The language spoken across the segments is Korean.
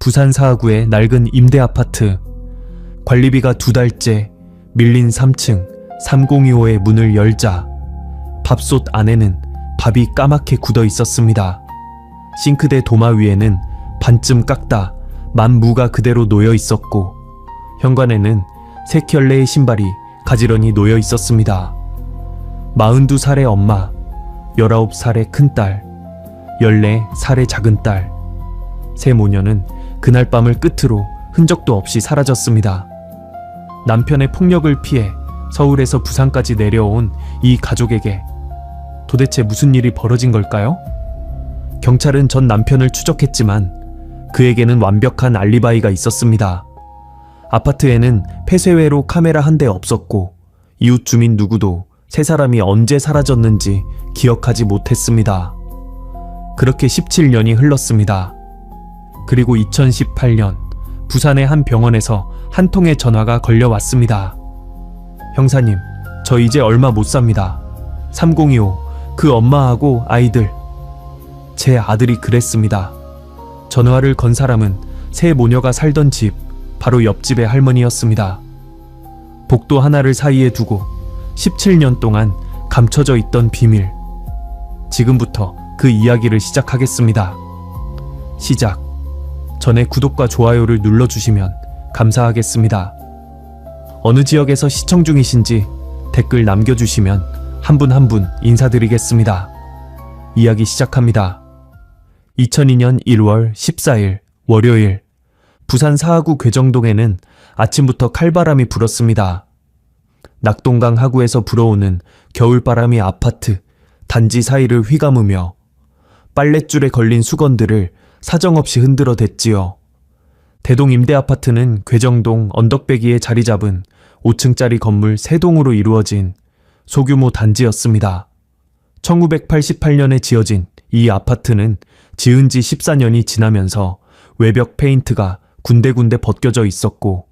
부산 사하구의 낡은 임대 아파트. 관리비가 2달째 밀린 3층 3025의 문을 열자 밥솥 안에는 밥이 까맣게 굳어 있었습니다. 싱크대 도마 위에는 반쯤 깎다 만 무가 그대로 놓여 있었고 현관에는 세 켤레의 신발이 가지런히 놓여 있었습니다. 42살의 엄마, 19살의 큰딸, 14살의 작은딸. 세 모녀는 그날 밤을 끝으로 흔적도 없이 사라졌습니다. 남편의 폭력을 피해 서울에서 부산까지 내려온 이 가족에게 도대체 무슨 일이 벌어진 걸까요? 경찰은 전 남편을 추적했지만 그에게는 완벽한 알리바이가 있었습니다. 아파트에는 폐쇄회로 카메라 한 대 없었고 이웃 주민 누구도 세 사람이 언제 사라졌는지 기억하지 못했습니다. 그렇게 17년이 흘렀습니다. 그리고 2018년 부산의 한 병원에서 한 통의 전화가 걸려왔습니다. 형사님, 저 이제 얼마 못 삽니다. 3025, 그 엄마하고 아이들. 제 아들이 그랬습니다. 전화를 건 사람은 세 모녀가 살던 집 바로 옆집의 할머니였습니다. 복도 하나를 사이에 두고 17년 동안 감춰져 있던 비밀. 지금부터 그 이야기를 시작하겠습니다. 시작. 전에 구독과 좋아요를 눌러주시면 감사하겠습니다. 어느 지역에서 시청 중이신지 댓글 남겨주시면 한 분 한 분 인사드리겠습니다. 이야기 시작합니다. 2002년 1월 14일 월요일, 부산 사하구 괴정동에는 아침부터 칼바람이 불었습니다. 낙동강 하구에서 불어오는 겨울바람이 아파트, 단지 사이를 휘감으며 빨랫줄에 걸린 수건들을 사정없이 흔들어 댔지요. 대동 임대아파트는 괴정동 언덕배기에 자리 잡은 5층짜리 건물 3동으로 이루어진 소규모 단지였습니다. 1988년에 지어진 이 아파트는 지은 지 14년이 지나면서 외벽 페인트가 군데군데 벗겨져 있었고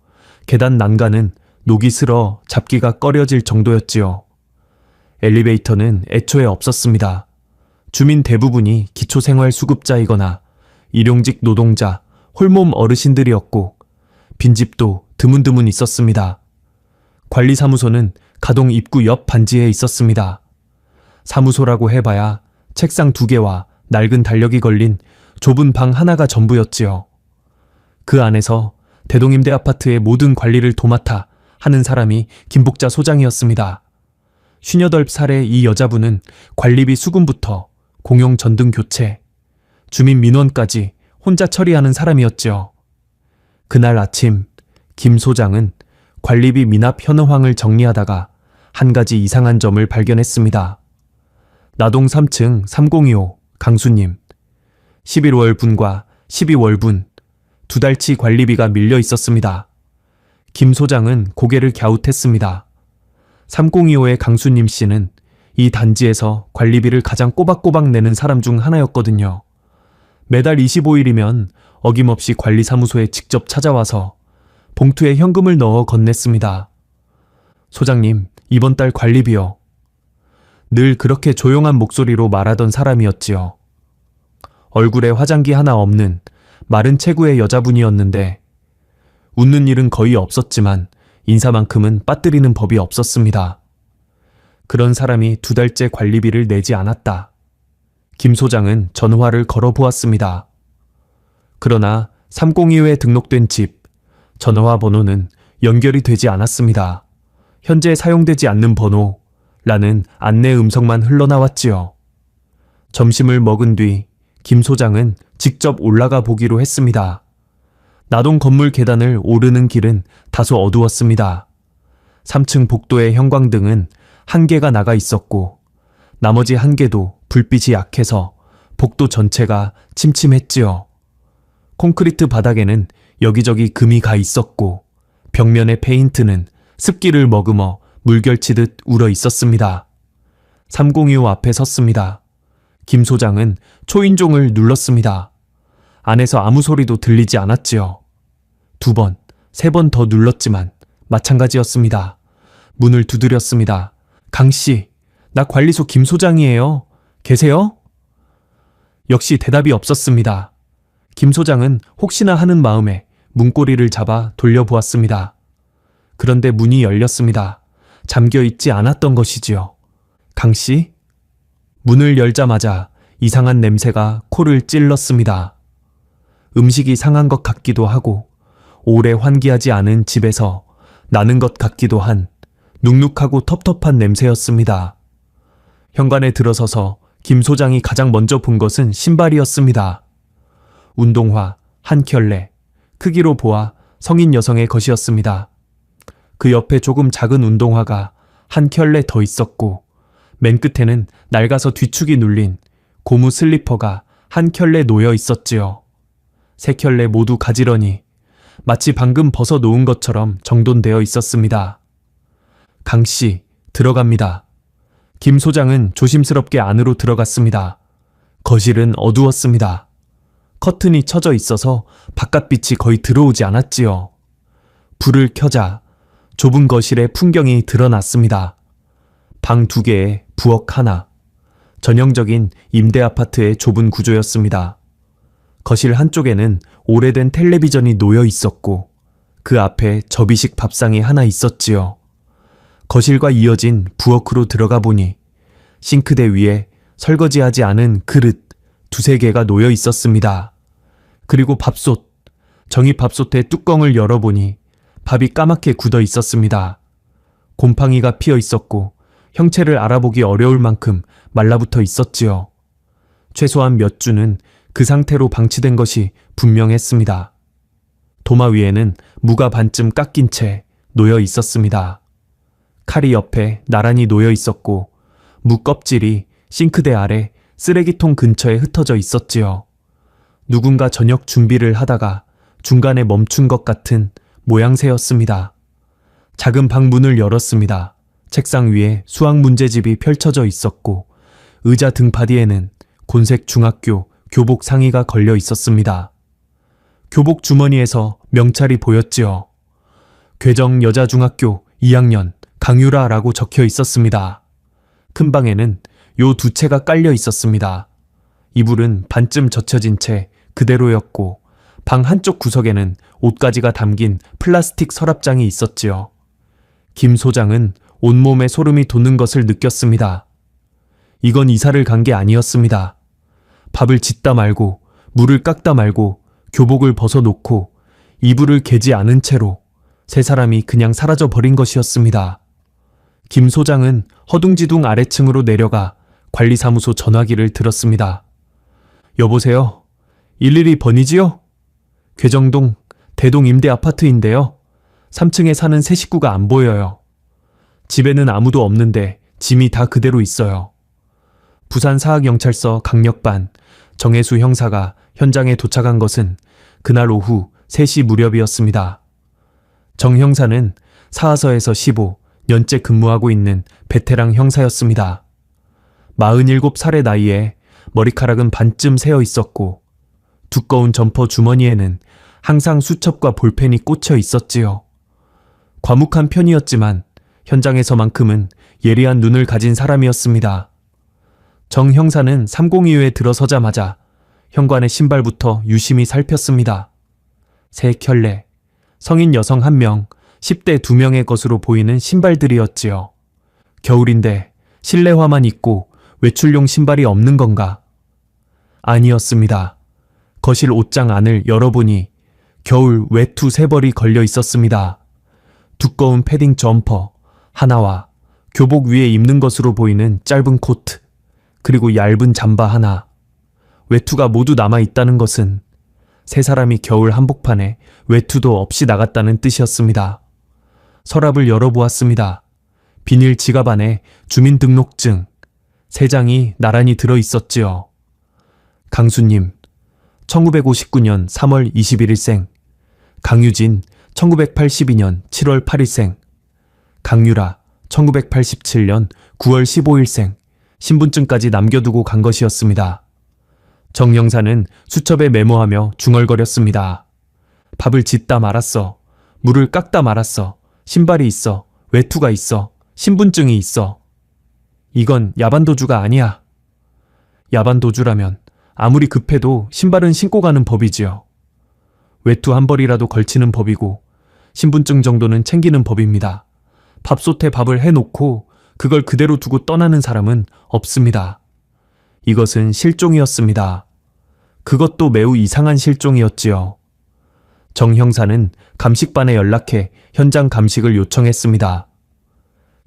계단 난간은 녹이 슬어 잡기가 꺼려질 정도였지요. 엘리베이터는 애초에 없었습니다. 주민 대부분이 기초생활수급자이거나 일용직 노동자, 홀몸 어르신들이었고 빈집도 드문드문 있었습니다. 관리사무소는 가동 입구 옆 반지에 있었습니다. 사무소라고 해봐야 책상 2개와 낡은 달력이 걸린 좁은 방 하나가 전부였지요. 그 안에서 대동임대아파트의 모든 관리를 도맡아 하는 사람이 김복자 소장이었습니다. 58살의 이 여자분은 관리비 수금부터 공용 전등 교체, 주민 민원까지 혼자 처리하는 사람이었죠. 그날 아침 김 소장은 관리비 미납 현황을 정리하다가 한 가지 이상한 점을 발견했습니다. 나동 3층 3025 강수님, 11월 분과 12월 분 2달치 관리비가 밀려 있었습니다. 김 소장은 고개를 갸웃했습니다. 3025의 강수님 씨는 이 단지에서 관리비를 가장 꼬박꼬박 내는 사람 중 하나였거든요. 매달 25일이면 어김없이 관리사무소에 직접 찾아와서 봉투에 현금을 넣어 건넸습니다. 소장님, 이번 달 관리비요. 늘 그렇게 조용한 목소리로 말하던 사람이었지요. 얼굴에 화장기 하나 없는 마른 체구의 여자분이었는데 웃는 일은 거의 없었지만 인사만큼은 빠뜨리는 법이 없었습니다. 그런 사람이 2달째 관리비를 내지 않았다. 김 소장은 전화를 걸어보았습니다. 그러나 302호에 등록된 집, 전화 번호는 연결이 되지 않았습니다. 현재 사용되지 않는 번호라는 안내 음성만 흘러나왔지요. 점심을 먹은 뒤 김 소장은 직접 올라가 보기로 했습니다. 나동 건물 계단을 오르는 길은 다소 어두웠습니다. 3층 복도의 형광등은 1개가 나가 있었고 나머지 1개도 불빛이 약해서 복도 전체가 침침했지요. 콘크리트 바닥에는 여기저기 금이 가 있었고 벽면의 페인트는 습기를 머금어 물결치듯 울어 있었습니다. 302호 앞에 섰습니다. 김 소장은 초인종을 눌렀습니다. 안에서 아무 소리도 들리지 않았지요. 2번, 3번 더 눌렀지만 마찬가지였습니다. 문을 두드렸습니다. 강씨, 나 관리소 김 소장이에요. 계세요? 역시 대답이 없었습니다. 김 소장은 혹시나 하는 마음에 문고리를 잡아 돌려보았습니다. 그런데 문이 열렸습니다. 잠겨있지 않았던 것이지요. 강씨? 문을 열자마자 이상한 냄새가 코를 찔렀습니다. 음식이 상한 것 같기도 하고 오래 환기하지 않은 집에서 나는 것 같기도 한 눅눅하고 텁텁한 냄새였습니다. 현관에 들어서서 김 소장이 가장 먼저 본 것은 신발이었습니다. 운동화 한 켤레, 크기로 보아 성인 여성의 것이었습니다. 그 옆에 조금 작은 운동화가 한 켤레 더 있었고 맨 끝에는 낡아서 뒤축이 눌린 고무 슬리퍼가 한 켤레 놓여 있었지요. 세 켤레 모두 가지런히 마치 방금 벗어 놓은 것처럼 정돈되어 있었습니다. 강씨, 들어갑니다. 김 소장은 조심스럽게 안으로 들어갔습니다. 거실은 어두웠습니다. 커튼이 쳐져 있어서 바깥빛이 거의 들어오지 않았지요. 불을 켜자 좁은 거실의 풍경이 드러났습니다. 방 2개에 부엌 하나, 전형적인 임대 아파트의 좁은 구조였습니다. 거실 한쪽에는 오래된 텔레비전이 놓여 있었고 그 앞에 접이식 밥상이 하나 있었지요. 거실과 이어진 부엌으로 들어가 보니 싱크대 위에 설거지하지 않은 그릇 2~3개가 놓여 있었습니다. 그리고 밥솥, 정이밥솥의 뚜껑을 열어보니 밥이 까맣게 굳어 있었습니다. 곰팡이가 피어 있었고 형체를 알아보기 어려울 만큼 말라붙어 있었지요. 최소한 몇 주는 그 상태로 방치된 것이 분명했습니다. 도마 위에는 무가 반쯤 깎인 채 놓여 있었습니다. 칼이 옆에 나란히 놓여 있었고 무 껍질이 싱크대 아래 쓰레기통 근처에 흩어져 있었지요. 누군가 저녁 준비를 하다가 중간에 멈춘 것 같은 모양새였습니다. 작은 방 문을 열었습니다. 책상 위에 수학 문제집이 펼쳐져 있었고 의자 등받이에는 곤색 중학교 교복 상의가 걸려 있었습니다. 교복 주머니에서 명찰이 보였지요. 괴정 여자중학교 2학년 강유라라고 적혀 있었습니다. 큰 방에는 요 2채가 깔려 있었습니다. 이불은 반쯤 젖혀진 채 그대로였고 방 한쪽 구석에는 옷가지가 담긴 플라스틱 서랍장이 있었지요. 김 소장은 온몸에 소름이 돋는 것을 느꼈습니다. 이건 이사를 간 게 아니었습니다. 밥을 짓다 말고 물을 깎다 말고 교복을 벗어놓고 이불을 개지 않은 채로 세 사람이 그냥 사라져 버린 것이었습니다. 김 소장은 허둥지둥 아래층으로 내려가 관리사무소 전화기를 들었습니다. 여보세요? 112번이지요? 괴정동 대동 임대 아파트인데요. 3층에 사는 세 식구가 안 보여요. 집에는 아무도 없는데 짐이 다 그대로 있어요. 부산사학경찰서 강력반 정혜수 형사가 현장에 도착한 것은 그날 오후 3시 무렵이었습니다. 정 형사는 사하서에서 15년째 근무하고 있는 베테랑 형사였습니다. 47살의 나이에 머리카락은 반쯤 새어 있었고 두꺼운 점퍼 주머니에는 항상 수첩과 볼펜이 꽂혀 있었지요. 과묵한 편이었지만 현장에서만큼은 예리한 눈을 가진 사람이었습니다. 정 형사는 302호에 들어서자마자 현관의 신발부터 유심히 살폈습니다. 3켤레, 성인 여성 1명, 10대 2명의 것으로 보이는 신발들이었지요. 겨울인데 실내화만 입고 외출용 신발이 없는 건가? 아니었습니다. 거실 옷장 안을 열어보니 겨울 외투 3벌이 걸려 있었습니다. 두꺼운 패딩 점퍼 하나와 교복 위에 입는 것으로 보이는 짧은 코트, 그리고 얇은 잠바 하나. 외투가 모두 남아있다는 것은 세 사람이 겨울 한복판에 외투도 없이 나갔다는 뜻이었습니다. 서랍을 열어보았습니다. 비닐 지갑 안에 주민등록증 3장이 나란히 들어있었지요. 강수님, 1959년 3월 21일생, 강유진, 1982년 7월 8일생, 강유라, 1987년 9월 15일생, 신분증까지 남겨두고 간 것이었습니다. 정 형사는 수첩에 메모하며 중얼거렸습니다. 밥을 짓다 말았어. 물을 깎다 말았어. 신발이 있어. 외투가 있어. 신분증이 있어. 이건 야반도주가 아니야. 야반도주라면 아무리 급해도 신발은 신고 가는 법이지요. 외투 한 벌이라도 걸치는 법이고 신분증 정도는 챙기는 법입니다. 밥솥에 밥을 해놓고 그걸 그대로 두고 떠나는 사람은 없습니다. 이것은 실종이었습니다. 그것도 매우 이상한 실종이었지요. 정 형사는 감식반에 연락해 현장 감식을 요청했습니다.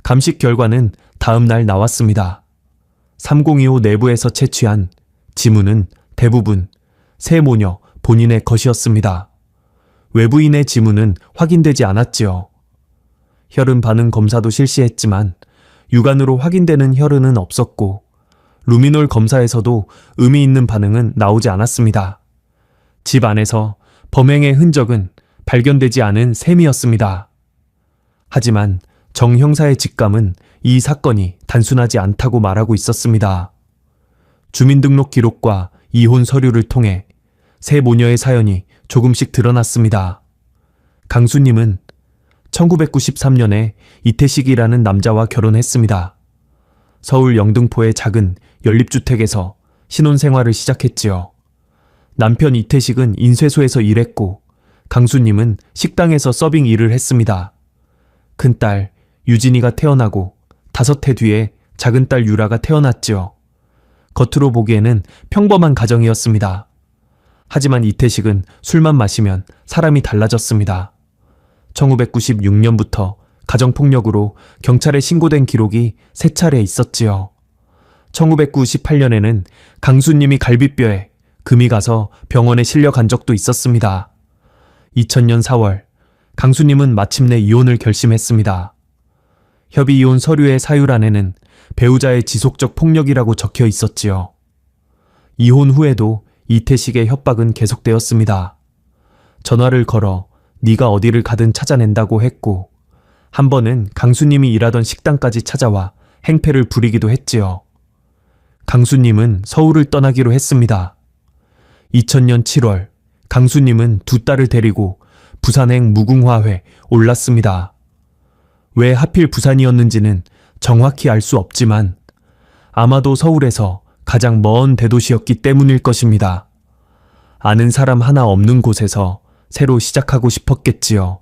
감식 결과는 다음 날 나왔습니다. 3025 내부에서 채취한 지문은 대부분 세 모녀 본인의 것이었습니다. 외부인의 지문은 확인되지 않았지요. 혈흔 반응 검사도 실시했지만 육안으로 확인되는 혈흔은 없었고 루미놀 검사에서도 의미 있는 반응은 나오지 않았습니다. 집 안에서 범행의 흔적은 발견되지 않은 셈이었습니다. 하지만 정 형사의 직감은 이 사건이 단순하지 않다고 말하고 있었습니다. 주민등록 기록과 이혼 서류를 통해 세 모녀의 사연이 조금씩 드러났습니다. 강수님은 1993년에 이태식이라는 남자와 결혼했습니다. 서울 영등포의 작은 연립주택에서 신혼생활을 시작했지요. 남편 이태식은 인쇄소에서 일했고 강수님은 식당에서 서빙 일을 했습니다. 큰딸 유진이가 태어나고 5해 뒤에 작은딸 유라가 태어났지요. 겉으로 보기에는 평범한 가정이었습니다. 하지만 이태식은 술만 마시면 사람이 달라졌습니다. 1996년부터 가정폭력으로 경찰에 신고된 기록이 3차례 있었지요. 1998년에는 강수님이 갈비뼈에 금이 가서 병원에 실려간 적도 있었습니다. 2000년 4월 강수님은 마침내 이혼을 결심했습니다. 협의이혼 서류의 사유란에는 배우자의 지속적 폭력이라고 적혀 있었지요. 이혼 후에도 이태식의 협박은 계속되었습니다. 전화를 걸어 네가 어디를 가든 찾아낸다고 했고 한 번은 강수님이 일하던 식당까지 찾아와 행패를 부리기도 했지요. 강수님은 서울을 떠나기로 했습니다. 2000년 7월 강수님은 두 딸을 데리고 부산행 무궁화호에 올랐습니다. 왜 하필 부산이었는지는 정확히 알 수 없지만 아마도 서울에서 가장 먼 대도시였기 때문일 것입니다. 아는 사람 하나 없는 곳에서 새로 시작하고 싶었겠지요.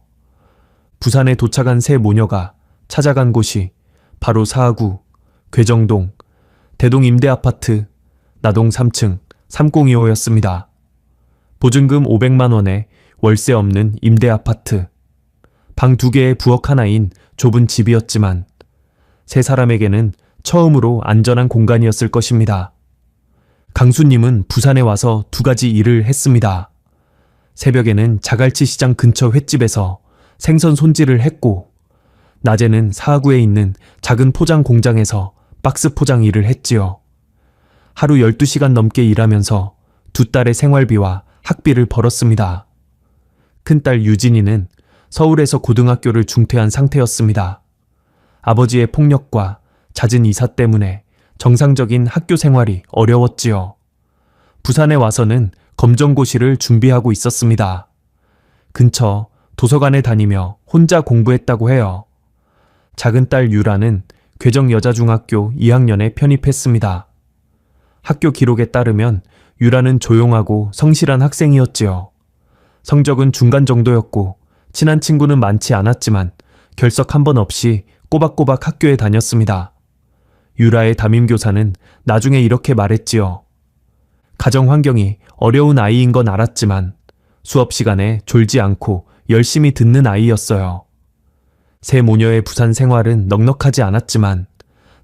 부산에 도착한 세 모녀가 찾아간 곳이 바로 사하구, 괴정동, 대동 임대아파트, 나동 3층 3025였습니다. 보증금 500만 원에 월세 없는 임대아파트, 방 2개에 부엌 하나인 좁은 집이었지만 세 사람에게는 처음으로 안전한 공간이었을 것입니다. 강수님은 부산에 와서 2가지 일을 했습니다. 새벽에는 자갈치 시장 근처 횟집에서 생선 손질을 했고 낮에는 사하구에 있는 작은 포장 공장에서 박스 포장 일을 했지요. 하루 12시간 넘게 일하면서 두 딸의 생활비와 학비를 벌었습니다. 큰딸 유진이는 서울에서 고등학교를 중퇴한 상태였습니다. 아버지의 폭력과 잦은 이사 때문에 정상적인 학교 생활이 어려웠지요. 부산에 와서는 검정고시를 준비하고 있었습니다. 근처 도서관에 다니며 혼자 공부했다고 해요. 작은 딸 유라는 괴정여자중학교 2학년에 편입했습니다. 학교 기록에 따르면 유라는 조용하고 성실한 학생이었지요. 성적은 중간 정도였고 친한 친구는 많지 않았지만 결석 한 번 없이 꼬박꼬박 학교에 다녔습니다. 유라의 담임교사는 나중에 이렇게 말했지요. 가정 환경이 어려운 아이인 건 알았지만 수업 시간에 졸지 않고 열심히 듣는 아이였어요. 세 모녀의 부산 생활은 넉넉하지 않았지만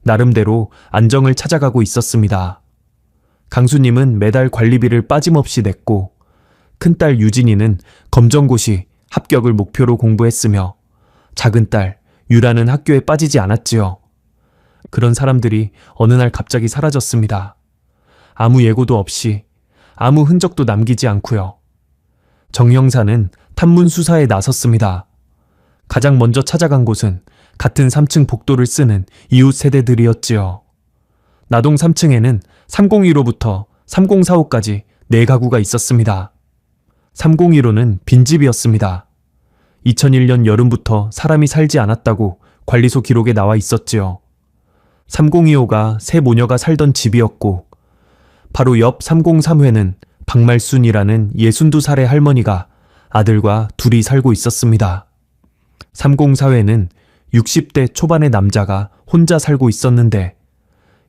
나름대로 안정을 찾아가고 있었습니다. 강수님은 매달 관리비를 빠짐없이 냈고 큰딸 유진이는 검정고시 합격을 목표로 공부했으며 작은 딸 유라는 학교에 빠지지 않았지요. 그런 사람들이 어느 날 갑자기 사라졌습니다. 아무 예고도 없이 아무 흔적도 남기지 않고요. 정 형사는 탐문 수사에 나섰습니다. 가장 먼저 찾아간 곳은 같은 3층 복도를 쓰는 이웃 세대들이었지요. 나동 3층에는 3015부터 3045까지 4가구가 있었습니다. 3015는 빈집이었습니다. 2001년 여름부터 사람이 살지 않았다고 관리소 기록에 나와 있었지요. 3025가 세 모녀가 살던 집이었고 바로 옆 303회는 박말순이라는 62살의 할머니가 아들과 둘이 살고 있었습니다. 304회는 60대 초반의 남자가 혼자 살고 있었는데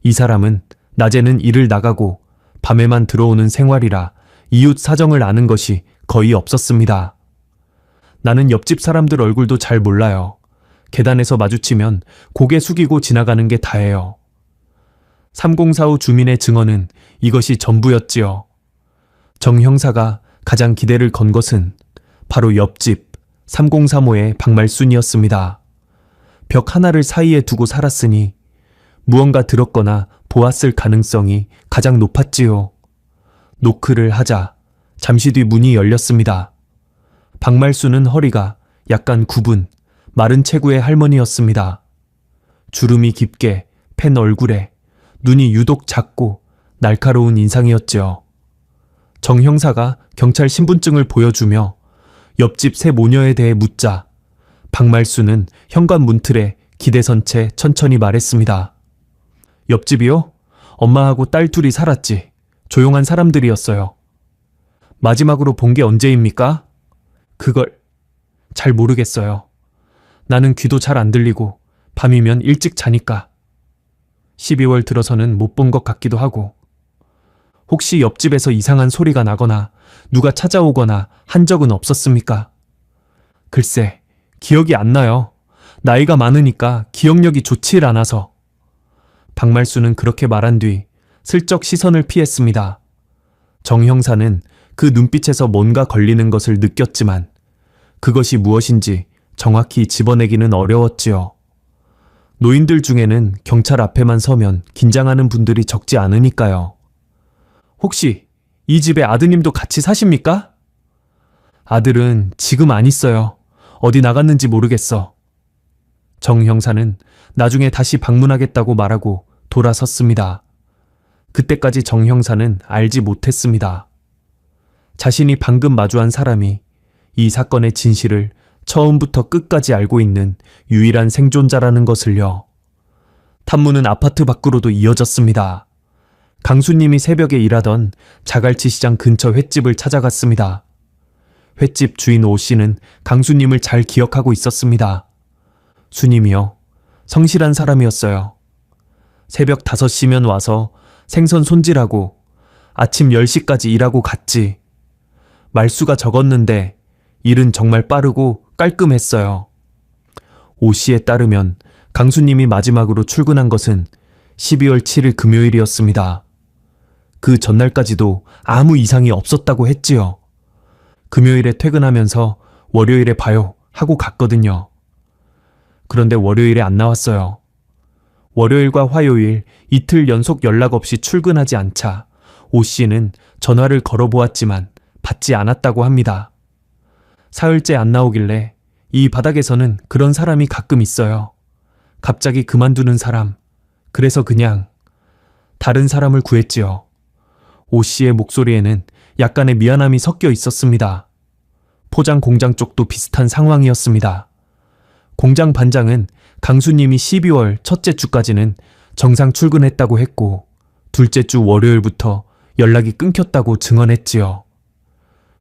이 사람은 낮에는 일을 나가고 밤에만 들어오는 생활이라 이웃 사정을 아는 것이 거의 없었습니다. 나는 옆집 사람들 얼굴도 잘 몰라요. 계단에서 마주치면 고개 숙이고 지나가는 게 다예요. 3045 주민의 증언은 이것이 전부였지요. 정 형사가 가장 기대를 건 것은 바로 옆집 3035의 박말순이었습니다. 벽 하나를 사이에 두고 살았으니 무언가 들었거나 보았을 가능성이 가장 높았지요. 노크를 하자 잠시 뒤 문이 열렸습니다. 박말순은 허리가 약간 굽은 마른 체구의 할머니였습니다. 주름이 깊게 팬 얼굴에 눈이 유독 작고 날카로운 인상이었죠. 정 형사가 경찰 신분증을 보여주며 옆집 새 모녀에 대해 묻자 박말순은 현관 문틀에 기대선 채 천천히 말했습니다. 옆집이요? 엄마하고 딸 둘이 살았지. 조용한 사람들이었어요. 마지막으로 본 게 언제입니까? 그걸 잘 모르겠어요. 나는 귀도 잘 안 들리고 밤이면 일찍 자니까. 12월 들어서는 못 본 것 같기도 하고. 혹시 옆집에서 이상한 소리가 나거나 누가 찾아오거나 한 적은 없었습니까? 글쎄, 기억이 안 나요. 나이가 많으니까 기억력이 좋질 않아서. 박말순은 그렇게 말한 뒤 슬쩍 시선을 피했습니다. 정 형사는 그 눈빛에서 뭔가 걸리는 것을 느꼈지만 그것이 무엇인지 정확히 집어내기는 어려웠지요. 노인들 중에는 경찰 앞에만 서면 긴장하는 분들이 적지 않으니까요. 혹시 이 집에 아드님도 같이 사십니까? 아들은 지금 안 있어요. 어디 나갔는지 모르겠어. 정 형사는 나중에 다시 방문하겠다고 말하고 돌아섰습니다. 그때까지 정 형사는 알지 못했습니다. 자신이 방금 마주한 사람이 이 사건의 진실을 처음부터 끝까지 알고 있는 유일한 생존자라는 것을요. 탐문은 아파트 밖으로도 이어졌습니다. 강수님이 새벽에 일하던 자갈치 시장 근처 횟집을 찾아갔습니다. 횟집 주인 오 씨는 강수님을 잘 기억하고 있었습니다. 수님이요. 성실한 사람이었어요. 새벽 5시면 와서 생선 손질하고 아침 10시까지 일하고 갔지. 말수가 적었는데 일은 정말 빠르고 깔끔했어요. 오 씨에 따르면 강수님이 마지막으로 출근한 것은 12월 7일 금요일이었습니다. 그 전날까지도 아무 이상이 없었다고 했지요. 금요일에 퇴근하면서 월요일에 봐요 하고 갔거든요. 그런데 월요일에 안 나왔어요. 월요일과 화요일 이틀 연속 연락 없이 출근하지 않자 오 씨는 전화를 걸어보았지만 받지 않았다고 합니다. 사흘째 안 나오길래 이 바닥에서는 그런 사람이 가끔 있어요. 갑자기 그만두는 사람. 그래서 그냥 다른 사람을 구했지요. 오 씨의 목소리에는 약간의 미안함이 섞여 있었습니다. 포장 공장 쪽도 비슷한 상황이었습니다. 공장 반장은 강수님이 12월 첫째 주까지는 정상 출근했다고 했고 둘째 주 월요일부터 연락이 끊겼다고 증언했지요.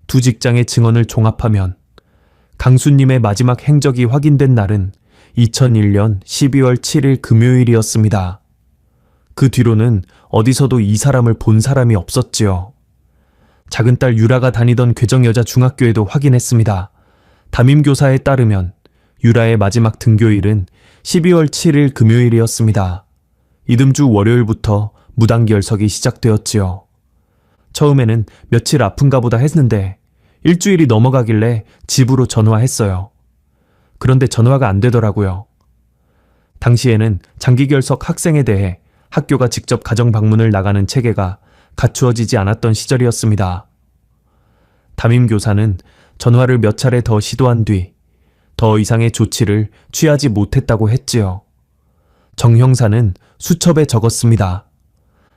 두 직장의 증언을 종합하면 강수님의 마지막 행적이 확인된 날은 2001년 12월 7일 금요일이었습니다. 그 뒤로는 어디서도 이 사람을 본 사람이 없었지요. 작은 딸 유라가 다니던 괴정여자 중학교에도 확인했습니다. 담임교사에 따르면 유라의 마지막 등교일은 12월 7일 금요일이었습니다. 이듬주 월요일부터 무단결석이 시작되었지요. 처음에는 며칠 아픈가 보다 했는데 일주일이 넘어가길래 집으로 전화했어요. 그런데 전화가 안 되더라고요. 당시에는 장기결석 학생에 대해 학교가 직접 가정 방문을 나가는 체계가 갖추어지지 않았던 시절이었습니다. 담임교사는 전화를 몇 차례 더 시도한 뒤 더 이상의 조치를 취하지 못했다고 했지요. 정 형사는 수첩에 적었습니다.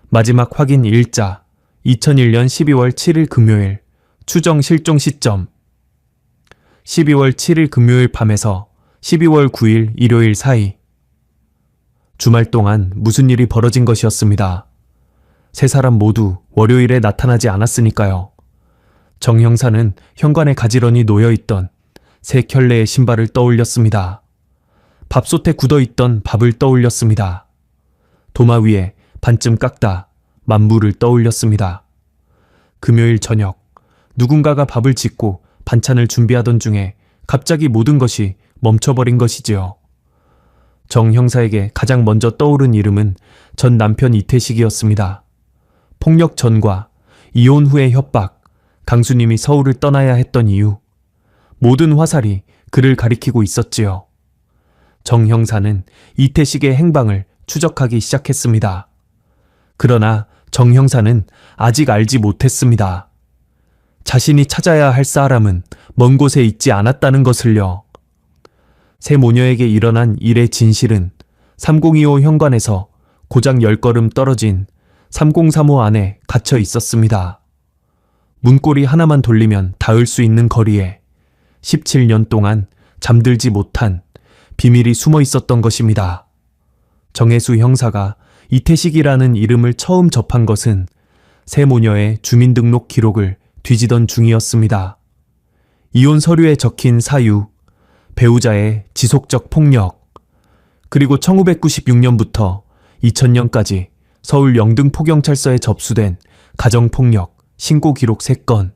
마지막 확인 일자 2001년 12월 7일 금요일 추정 실종 시점 12월 7일 금요일 밤에서 12월 9일 일요일 사이. 주말 동안 무슨 일이 벌어진 것이었습니다. 세 사람 모두 월요일에 나타나지 않았으니까요. 정 형사는 현관에 가지런히 놓여있던 세 켤레의 신발을 떠올렸습니다. 밥솥에 굳어있던 밥을 떠올렸습니다. 도마 위에 반쯤 깎다 만물을 떠올렸습니다. 금요일 저녁 누군가가 밥을 짓고 반찬을 준비하던 중에 갑자기 모든 것이 멈춰버린 것이지요. 정 형사에게 가장 먼저 떠오른 이름은 전 남편 이태식이었습니다. 폭력 전과 이혼 후의 협박, 강수님이 서울을 떠나야 했던 이유, 모든 화살이 그를 가리키고 있었지요. 정 형사는 이태식의 행방을 추적하기 시작했습니다. 그러나 정 형사는 아직 알지 못했습니다. 자신이 찾아야 할 사람은 먼 곳에 있지 않았다는 것을요. 새 모녀에게 일어난 일의 진실은 3025 현관에서 고작 10걸음 떨어진 3035 안에 갇혀 있었습니다. 문고리 하나만 돌리면 닿을 수 있는 거리에 17년 동안 잠들지 못한 비밀이 숨어 있었던 것입니다. 정혜수 형사가 이태식이라는 이름을 처음 접한 것은 새 모녀의 주민등록 기록을 뒤지던 중이었습니다. 이혼 서류에 적힌 사유, 배우자의 지속적 폭력, 그리고 1996년부터 2000년까지 서울 영등포경찰서에 접수된 가정폭력 신고 기록 3건.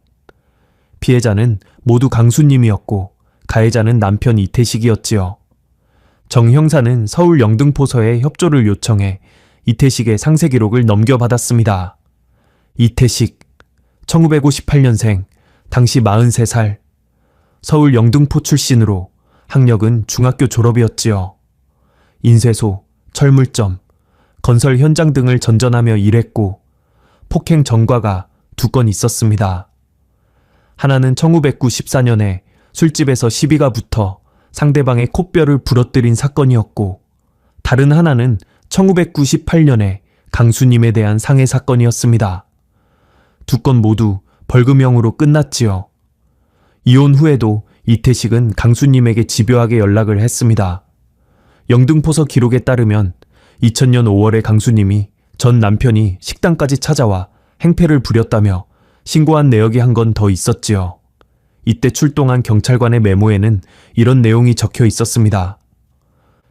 피해자는 모두 강수님이었고 가해자는 남편 이태식이었지요. 정 형사는 서울 영등포서에 협조를 요청해 이태식의 상세 기록을 넘겨받았습니다. 이태식, 1958년생, 당시 43살, 서울 영등포 출신으로 학력은 중학교 졸업이었지요. 인쇄소, 철물점, 건설 현장 등을 전전하며 일했고 폭행 전과가 2건 있었습니다. 하나는 1994년에 술집에서 시비가 붙어 상대방의 콧뼈를 부러뜨린 사건이었고 다른 하나는 1998년에 강수님에 대한 상해 사건이었습니다. 2건 모두 벌금형으로 끝났지요. 이혼 후에도 이태식은 강수님에게 집요하게 연락을 했습니다. 영등포서 기록에 따르면 2000년 5월에 강수님이 전 남편이 식당까지 찾아와 행패를 부렸다며 신고한 내역이 한 건 더 있었지요. 이때 출동한 경찰관의 메모에는 이런 내용이 적혀 있었습니다.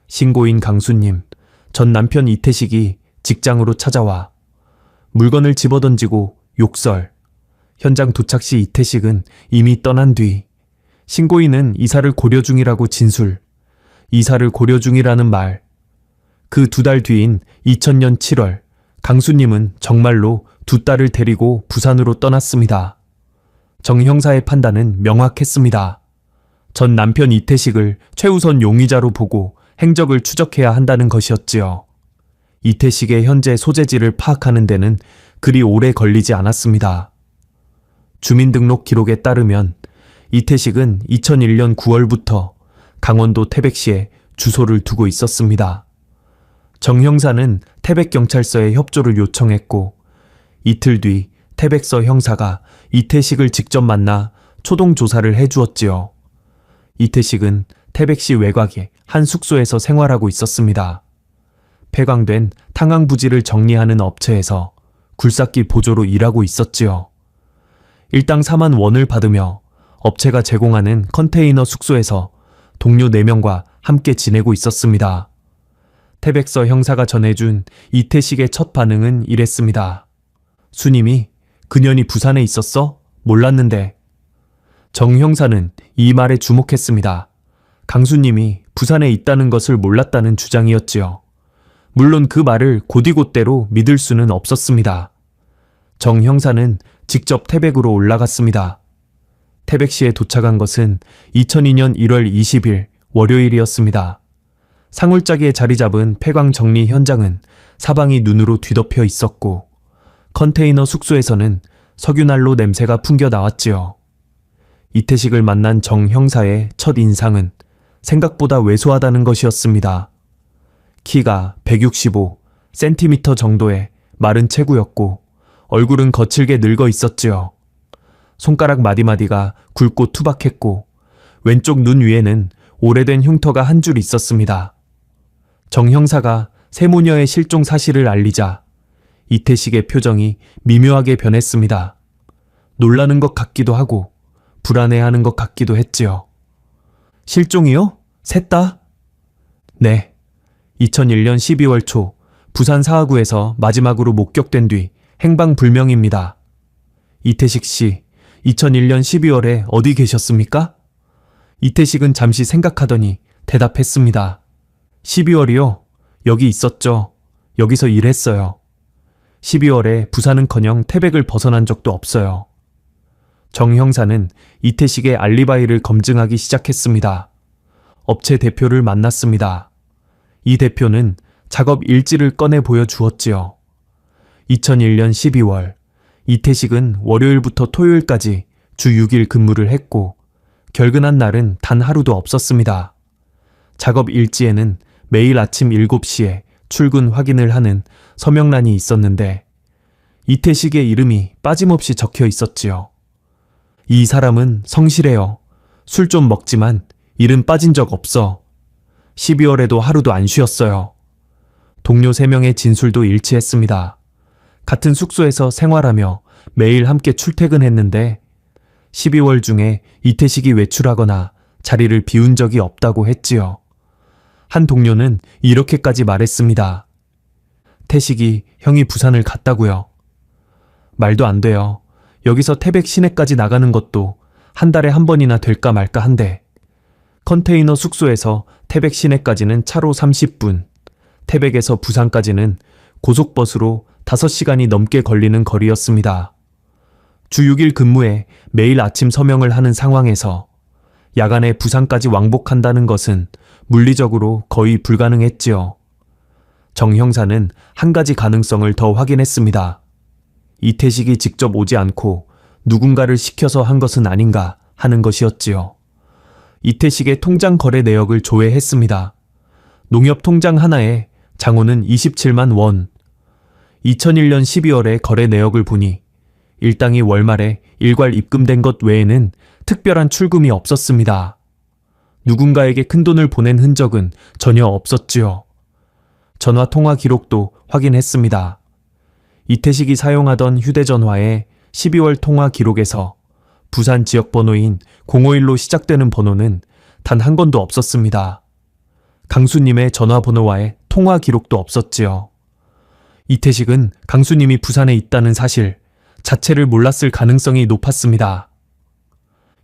신고인 강수님, 전 남편 이태식이 직장으로 찾아와 물건을 집어던지고 욕설. 현장 도착 시 이태식은 이미 떠난 뒤 신고인은 이사를 고려 중이라고 진술. 이사를 고려 중이라는 말. 그 2달 뒤인 2000년 7월 강수님은 정말로 2딸을 데리고 부산으로 떠났습니다. 정 형사의 판단은 명확했습니다. 전 남편 이태식을 최우선 용의자로 보고 행적을 추적해야 한다는 것이었지요. 이태식의 현재 소재지를 파악하는 데는 그리 오래 걸리지 않았습니다. 주민등록 기록에 따르면 이태식은 2001년 9월부터 강원도 태백시에 주소를 두고 있었습니다. 정 형사는 태백경찰서에 협조를 요청했고 이틀 뒤 태백서 형사가 이태식을 직접 만나 초동 조사를 해주었지요. 이태식은 태백시 외곽의 한 숙소에서 생활하고 있었습니다. 폐광된 탕황 부지를 정리하는 업체에서 굴삭기 보조로 일하고 있었지요. 일당 4만 원을 받으며 업체가 제공하는 컨테이너 숙소에서 동료 4명과 함께 지내고 있었습니다. 태백서 형사가 전해준 이태식의 첫 반응은 이랬습니다. 수님이 그년이 부산에 있었어? 몰랐는데. 정 형사는 이 말에 주목했습니다. 강수님이 부산에 있다는 것을 몰랐다는 주장이었지요. 물론 그 말을 곧이곧대로 믿을 수는 없었습니다. 정 형사는 직접 태백으로 올라갔습니다. 태백시에 도착한 것은 2002년 1월 20일 월요일이었습니다. 상울짜기에 자리 잡은 폐광 정리 현장은 사방이 눈으로 뒤덮여 있었고 컨테이너 숙소에서는 석유난로 냄새가 풍겨 나왔지요. 이태식을 만난 정 형사의 첫 인상은 생각보다 왜소하다는 것이었습니다. 키가 165cm 정도의 마른 체구였고 얼굴은 거칠게 늙어 있었지요. 손가락 마디마디가 굵고 투박했고 왼쪽 눈 위에는 오래된 흉터가 한 줄 있었습니다. 정 형사가 세 모녀의 실종 사실을 알리자 이태식의 표정이 미묘하게 변했습니다. 놀라는 것 같기도 하고 불안해하는 것 같기도 했지요. 실종이요? 셋 다? 네. 2001년 12월 초 부산 사하구에서 마지막으로 목격된 뒤 행방불명입니다. 이태식 씨, 2001년 12월에 어디 계셨습니까? 이태식은 잠시 생각하더니 대답했습니다. 12월이요? 여기 있었죠. 여기서 일했어요. 12월에 부산은커녕 태백을 벗어난 적도 없어요. 정 형사는 이태식의 알리바이를 검증하기 시작했습니다. 업체 대표를 만났습니다. 이 대표는 작업 일지를 꺼내 보여주었지요. 2001년 12월, 이태식은 월요일부터 토요일까지 주 6일 근무를 했고 결근한 날은 단 하루도 없었습니다. 작업 일지에는 매일 아침 7시에 출근 확인을 하는 서명란이 있었는데 이태식의 이름이 빠짐없이 적혀 있었지요. 이 사람은 성실해요. 술 좀 먹지만 일은 빠진 적 없어. 12월에도 하루도 안 쉬었어요. 동료 3명의 진술도 일치했습니다. 같은 숙소에서 생활하며 매일 함께 출퇴근했는데 12월 중에 이태식이 외출하거나 자리를 비운 적이 없다고 했지요. 한 동료는 이렇게까지 말했습니다. 태식이 형이 부산을 갔다고요. 말도 안 돼요. 여기서 태백 시내까지 나가는 것도 한 달에 한 번이나 될까 말까 한데 컨테이너 숙소에서 태백 시내까지는 차로 30분, 태백에서 부산까지는 고속버스로 5시간이 넘게 걸리는 거리였습니다. 주 6일 근무에 매일 아침 서명을 하는 상황에서 야간에 부산까지 왕복한다는 것은 물리적으로 거의 불가능했지요. 정 형사는 한 가지 가능성을 더 확인했습니다. 이태식이 직접 오지 않고 누군가를 시켜서 한 것은 아닌가 하는 것이었지요. 이태식의 통장 거래 내역을 조회했습니다. 농협 통장 하나에 장호는 27만 원. 2001년 12월에 거래 내역을 보니 일당이 월말에 일괄 입금된 것 외에는 특별한 출금이 없었습니다. 누군가에게 큰돈을 보낸 흔적은 전혀 없었지요. 전화 통화 기록도 확인했습니다. 이태식이 사용하던 휴대전화의 12월 통화 기록에서 부산 지역 번호인 051로 시작되는 번호는 단 한 건도 없었습니다. 강수님의 전화번호와의 통화 기록도 없었지요. 이태식은 강수님이 부산에 있다는 사실 자체를 몰랐을 가능성이 높았습니다.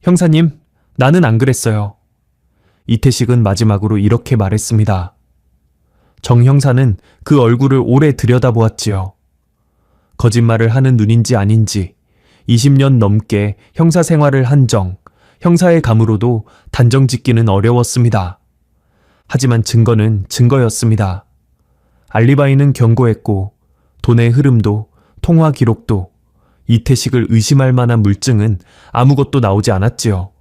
형사님, 나는 안 그랬어요. 이태식은 마지막으로 이렇게 말했습니다. 정 형사는 그 얼굴을 오래 들여다보았지요. 거짓말을 하는 눈인지 아닌지 20년 넘게 형사 생활을 한 형사의 감으로도 단정 짓기는 어려웠습니다. 하지만 증거는 증거였습니다. 알리바이는 견고했고 돈의 흐름도 통화 기록도 이태식을 의심할 만한 물증은 아무것도 나오지 않았지요.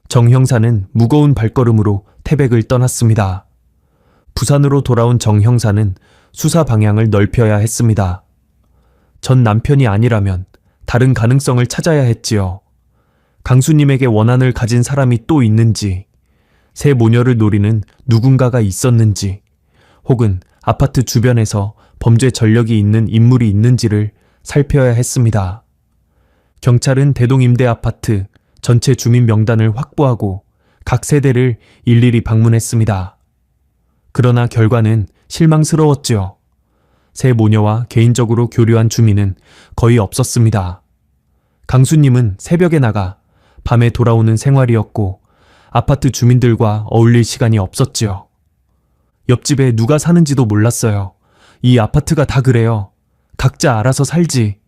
정 형사는 무거운 발걸음으로 태백을 떠났습니다. 부산으로 돌아온 정 형사는 수사 방향을 넓혀야 했습니다. 전 남편이 아니라면 다른 가능성을 찾아야 했지요. 강수님에게 원한을 가진 사람이 또 있는지, 새 모녀를 노리는 누군가가 있었는지, 혹은 아파트 주변에서 범죄 전력이 있는 인물이 있는지를 살펴야 했습니다. 경찰은 대동임대아파트 전체 주민 명단을 확보하고 각 세대를 일일이 방문했습니다. 그러나 결과는 실망스러웠지요. 새 모녀와 개인적으로 교류한 주민은 거의 없었습니다. 강수님은 새벽에 나가 밤에 돌아오는 생활이었고 아파트 주민들과 어울릴 시간이 없었지요. 옆집에 누가 사는지도 몰랐어요. 이 아파트가 다 그래요. 각자 알아서 살지.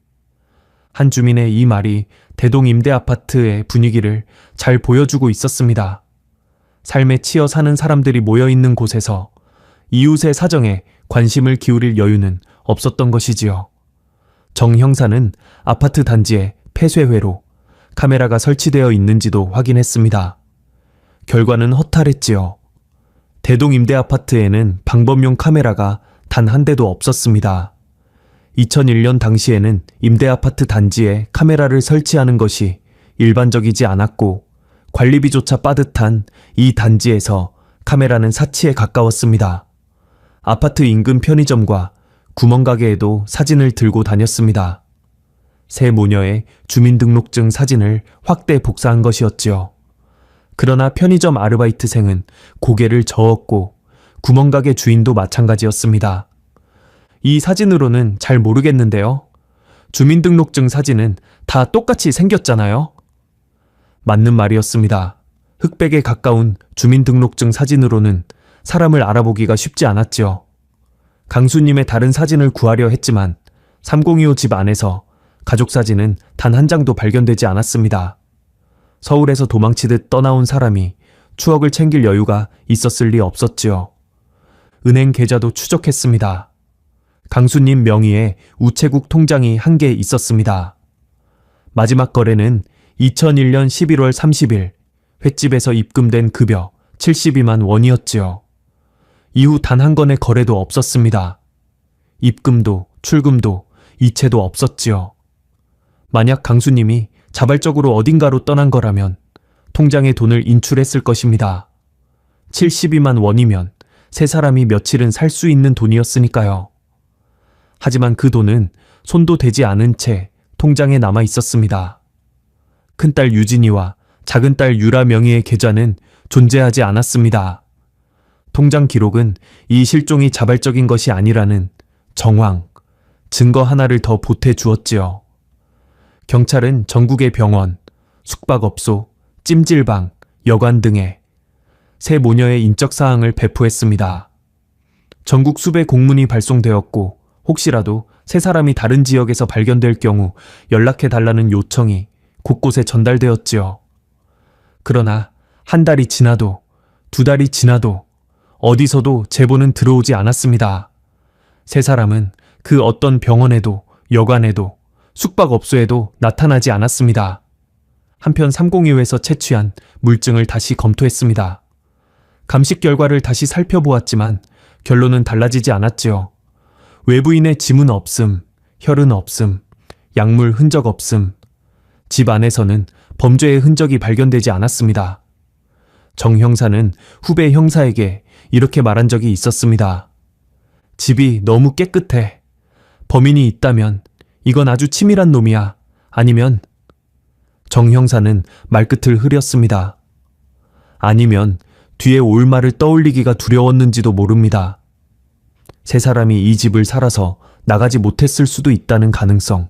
한 주민의 이 말이 대동임대아파트의 분위기를 잘 보여주고 있었습니다. 삶에 치여 사는 사람들이 모여있는 곳에서 이웃의 사정에 관심을 기울일 여유는 없었던 것이지요. 정 형사는 아파트 단지에 폐쇄회로 카메라가 설치되어 있는지도 확인했습니다. 결과는 허탈했지요. 대동임대아파트에는 방범용 카메라가 단 한 대도 없었습니다. 2001년 당시에는 임대아파트 단지에 카메라를 설치하는 것이 일반적이지 않았고 관리비조차 빠듯한 이 단지에서 카메라는 사치에 가까웠습니다. 아파트 인근 편의점과 구멍가게에도 사진을 들고 다녔습니다. 새 모녀의 주민등록증 사진을 확대 복사한 것이었지요. 그러나 편의점 아르바이트생은 고개를 저었고 구멍가게 주인도 마찬가지였습니다. 이 사진으로는 잘 모르겠는데요. 주민등록증 사진은 다 똑같이 생겼잖아요. 맞는 말이었습니다. 흑백에 가까운 주민등록증 사진으로는 사람을 알아보기가 쉽지 않았지요. 강수님의 다른 사진을 구하려 했지만 3025 집 안에서 가족 사진은 단 한 장도 발견되지 않았습니다. 서울에서 도망치듯 떠나온 사람이 추억을 챙길 여유가 있었을 리 없었지요. 은행 계좌도 추적했습니다. 강수님 명의의 우체국 통장이 한 개 있었습니다. 마지막 거래는 2001년 11월 30일 횟집에서 입금된 급여 72만 원이었지요. 이후 단 한 건의 거래도 없었습니다. 입금도 출금도 이체도 없었지요. 만약 강수님이 자발적으로 어딘가로 떠난 거라면 통장에 돈을 인출했을 것입니다. 72만 원이면 세 사람이 며칠은 살 수 있는 돈이었으니까요. 하지만 그 돈은 손도 대지 않은 채 통장에 남아 있었습니다. 큰딸 유진이와 작은딸 유라 명의의 계좌는 존재하지 않았습니다. 통장 기록은 이 실종이 자발적인 것이 아니라는 정황, 증거 하나를 더 보태 주었지요. 경찰은 전국의 병원, 숙박업소, 찜질방, 여관 등에 새 모녀의 인적사항을 배포했습니다. 전국 수배 공문이 발송되었고 혹시라도 세 사람이 다른 지역에서 발견될 경우 연락해달라는 요청이 곳곳에 전달되었지요. 그러나 한 달이 지나도 두 달이 지나도 어디서도 제보는 들어오지 않았습니다. 세 사람은 그 어떤 병원에도 여관에도 숙박업소에도 나타나지 않았습니다. 한편 302호에서 채취한 물증을 다시 검토했습니다. 감식 결과를 다시 살펴보았지만 결론은 달라지지 않았지요. 외부인의 지문 없음, 혈흔 없음, 약물 흔적 없음. 집 안에서는 범죄의 흔적이 발견되지 않았습니다. 정 형사는 후배 형사에게 이렇게 말한 적이 있었습니다. 집이 너무 깨끗해. 범인이 있다면 이건 아주 치밀한 놈이야. 아니면 정 형사는 말끝을 흐렸습니다. 아니면 뒤에 올 말을 떠올리기가 두려웠는지도 모릅니다. 세 사람이 이 집을 살아서 나가지 못했을 수도 있다는 가능성.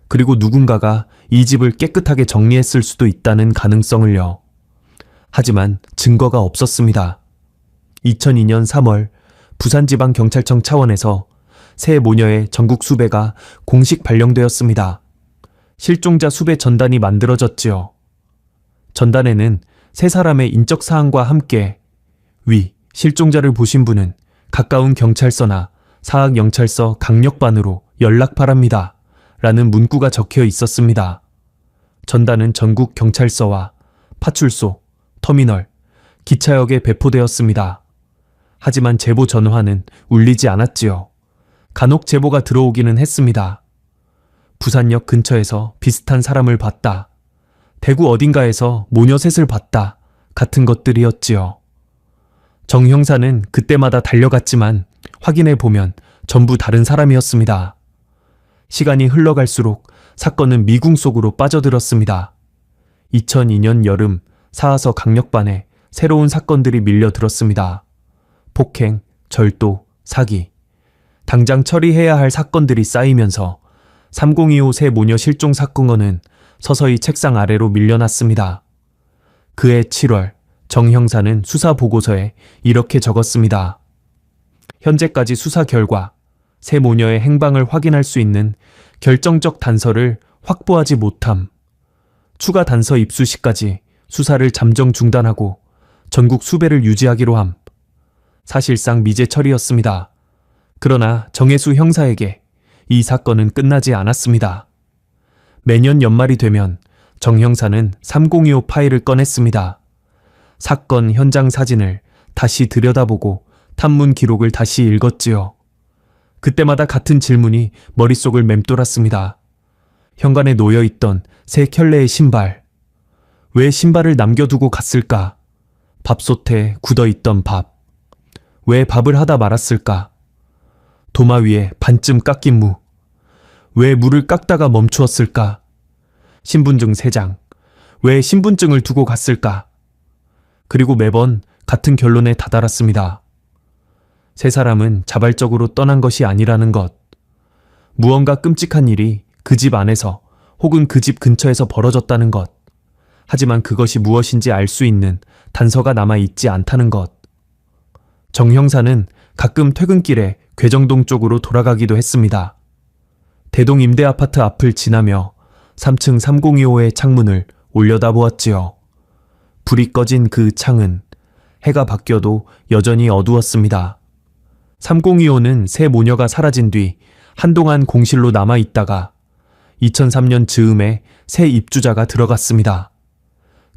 그리고 누군가가 이 집을 깨끗하게 정리했을 수도 있다는 가능성을요. 하지만 증거가 없었습니다. 2002년 3월 부산지방경찰청 차원에서 새 모녀의 전국 수배가 공식 발령되었습니다. 실종자 수배 전단이 만들어졌지요. 전단에는 세 사람의 인적사항과 함께 위 실종자를 보신 분은 가까운 경찰서나 사학영찰서 강력반으로 연락 바랍니다. 라는 문구가 적혀 있었습니다. 전단은 전국 경찰서와 파출소, 터미널, 기차역에 배포되었습니다. 하지만 제보 전화는 울리지 않았지요. 간혹 제보가 들어오기는 했습니다. 부산역 근처에서 비슷한 사람을 봤다. 대구 어딘가에서 모녀 셋을 봤다. 같은 것들이었지요. 정 형사는 그때마다 달려갔지만 확인해 보면 전부 다른 사람이었습니다. 시간이 흘러갈수록 사건은 미궁 속으로 빠져들었습니다. 2002년 여름 사하서 강력반에 새로운 사건들이 밀려들었습니다. 폭행, 절도, 사기. 당장 처리해야 할 사건들이 쌓이면서 3025 새 모녀 실종 사건은 서서히 책상 아래로 밀려났습니다. 그해 7월 정 형사는 수사 보고서에 이렇게 적었습니다. 현재까지 수사 결과 새 모녀의 행방을 확인할 수 있는 결정적 단서를 확보하지 못함. 추가 단서 입수 시까지 수사를 잠정 중단하고 전국 수배를 유지하기로 함. 사실상 미제 처리였습니다. 그러나 정혜수 형사에게 이 사건은 끝나지 않았습니다. 매년 연말이 되면 정 형사는 3025 파일을 꺼냈습니다. 사건 현장 사진을 다시 들여다보고 탐문 기록을 다시 읽었지요. 그때마다 같은 질문이 머릿속을 맴돌았습니다. 현관에 놓여있던 세 켤레의 신발. 왜 신발을 남겨두고 갔을까? 밥솥에 굳어있던 밥. 왜 밥을 하다 말았을까? 도마 위에 반쯤 깎인 무. 왜 무를 깎다가 멈추었을까? 신분증 3장. 왜 신분증을 두고 갔을까? 그리고 매번 같은 결론에 다다랐습니다. 세 사람은 자발적으로 떠난 것이 아니라는 것. 무언가 끔찍한 일이 그 집 안에서 혹은 그 집 근처에서 벌어졌다는 것. 하지만 그것이 무엇인지 알 수 있는 단서가 남아있지 않다는 것. 정 형사는 가끔 퇴근길에 괴정동 쪽으로 돌아가기도 했습니다. 대동 임대아파트 앞을 지나며 3층 3025의 창문을 올려다보았지요. 불이 꺼진 그 창은 해가 바뀌어도 여전히 어두웠습니다. 3025는 새 모녀가 사라진 뒤 한동안 공실로 남아있다가 2003년 즈음에 새 입주자가 들어갔습니다.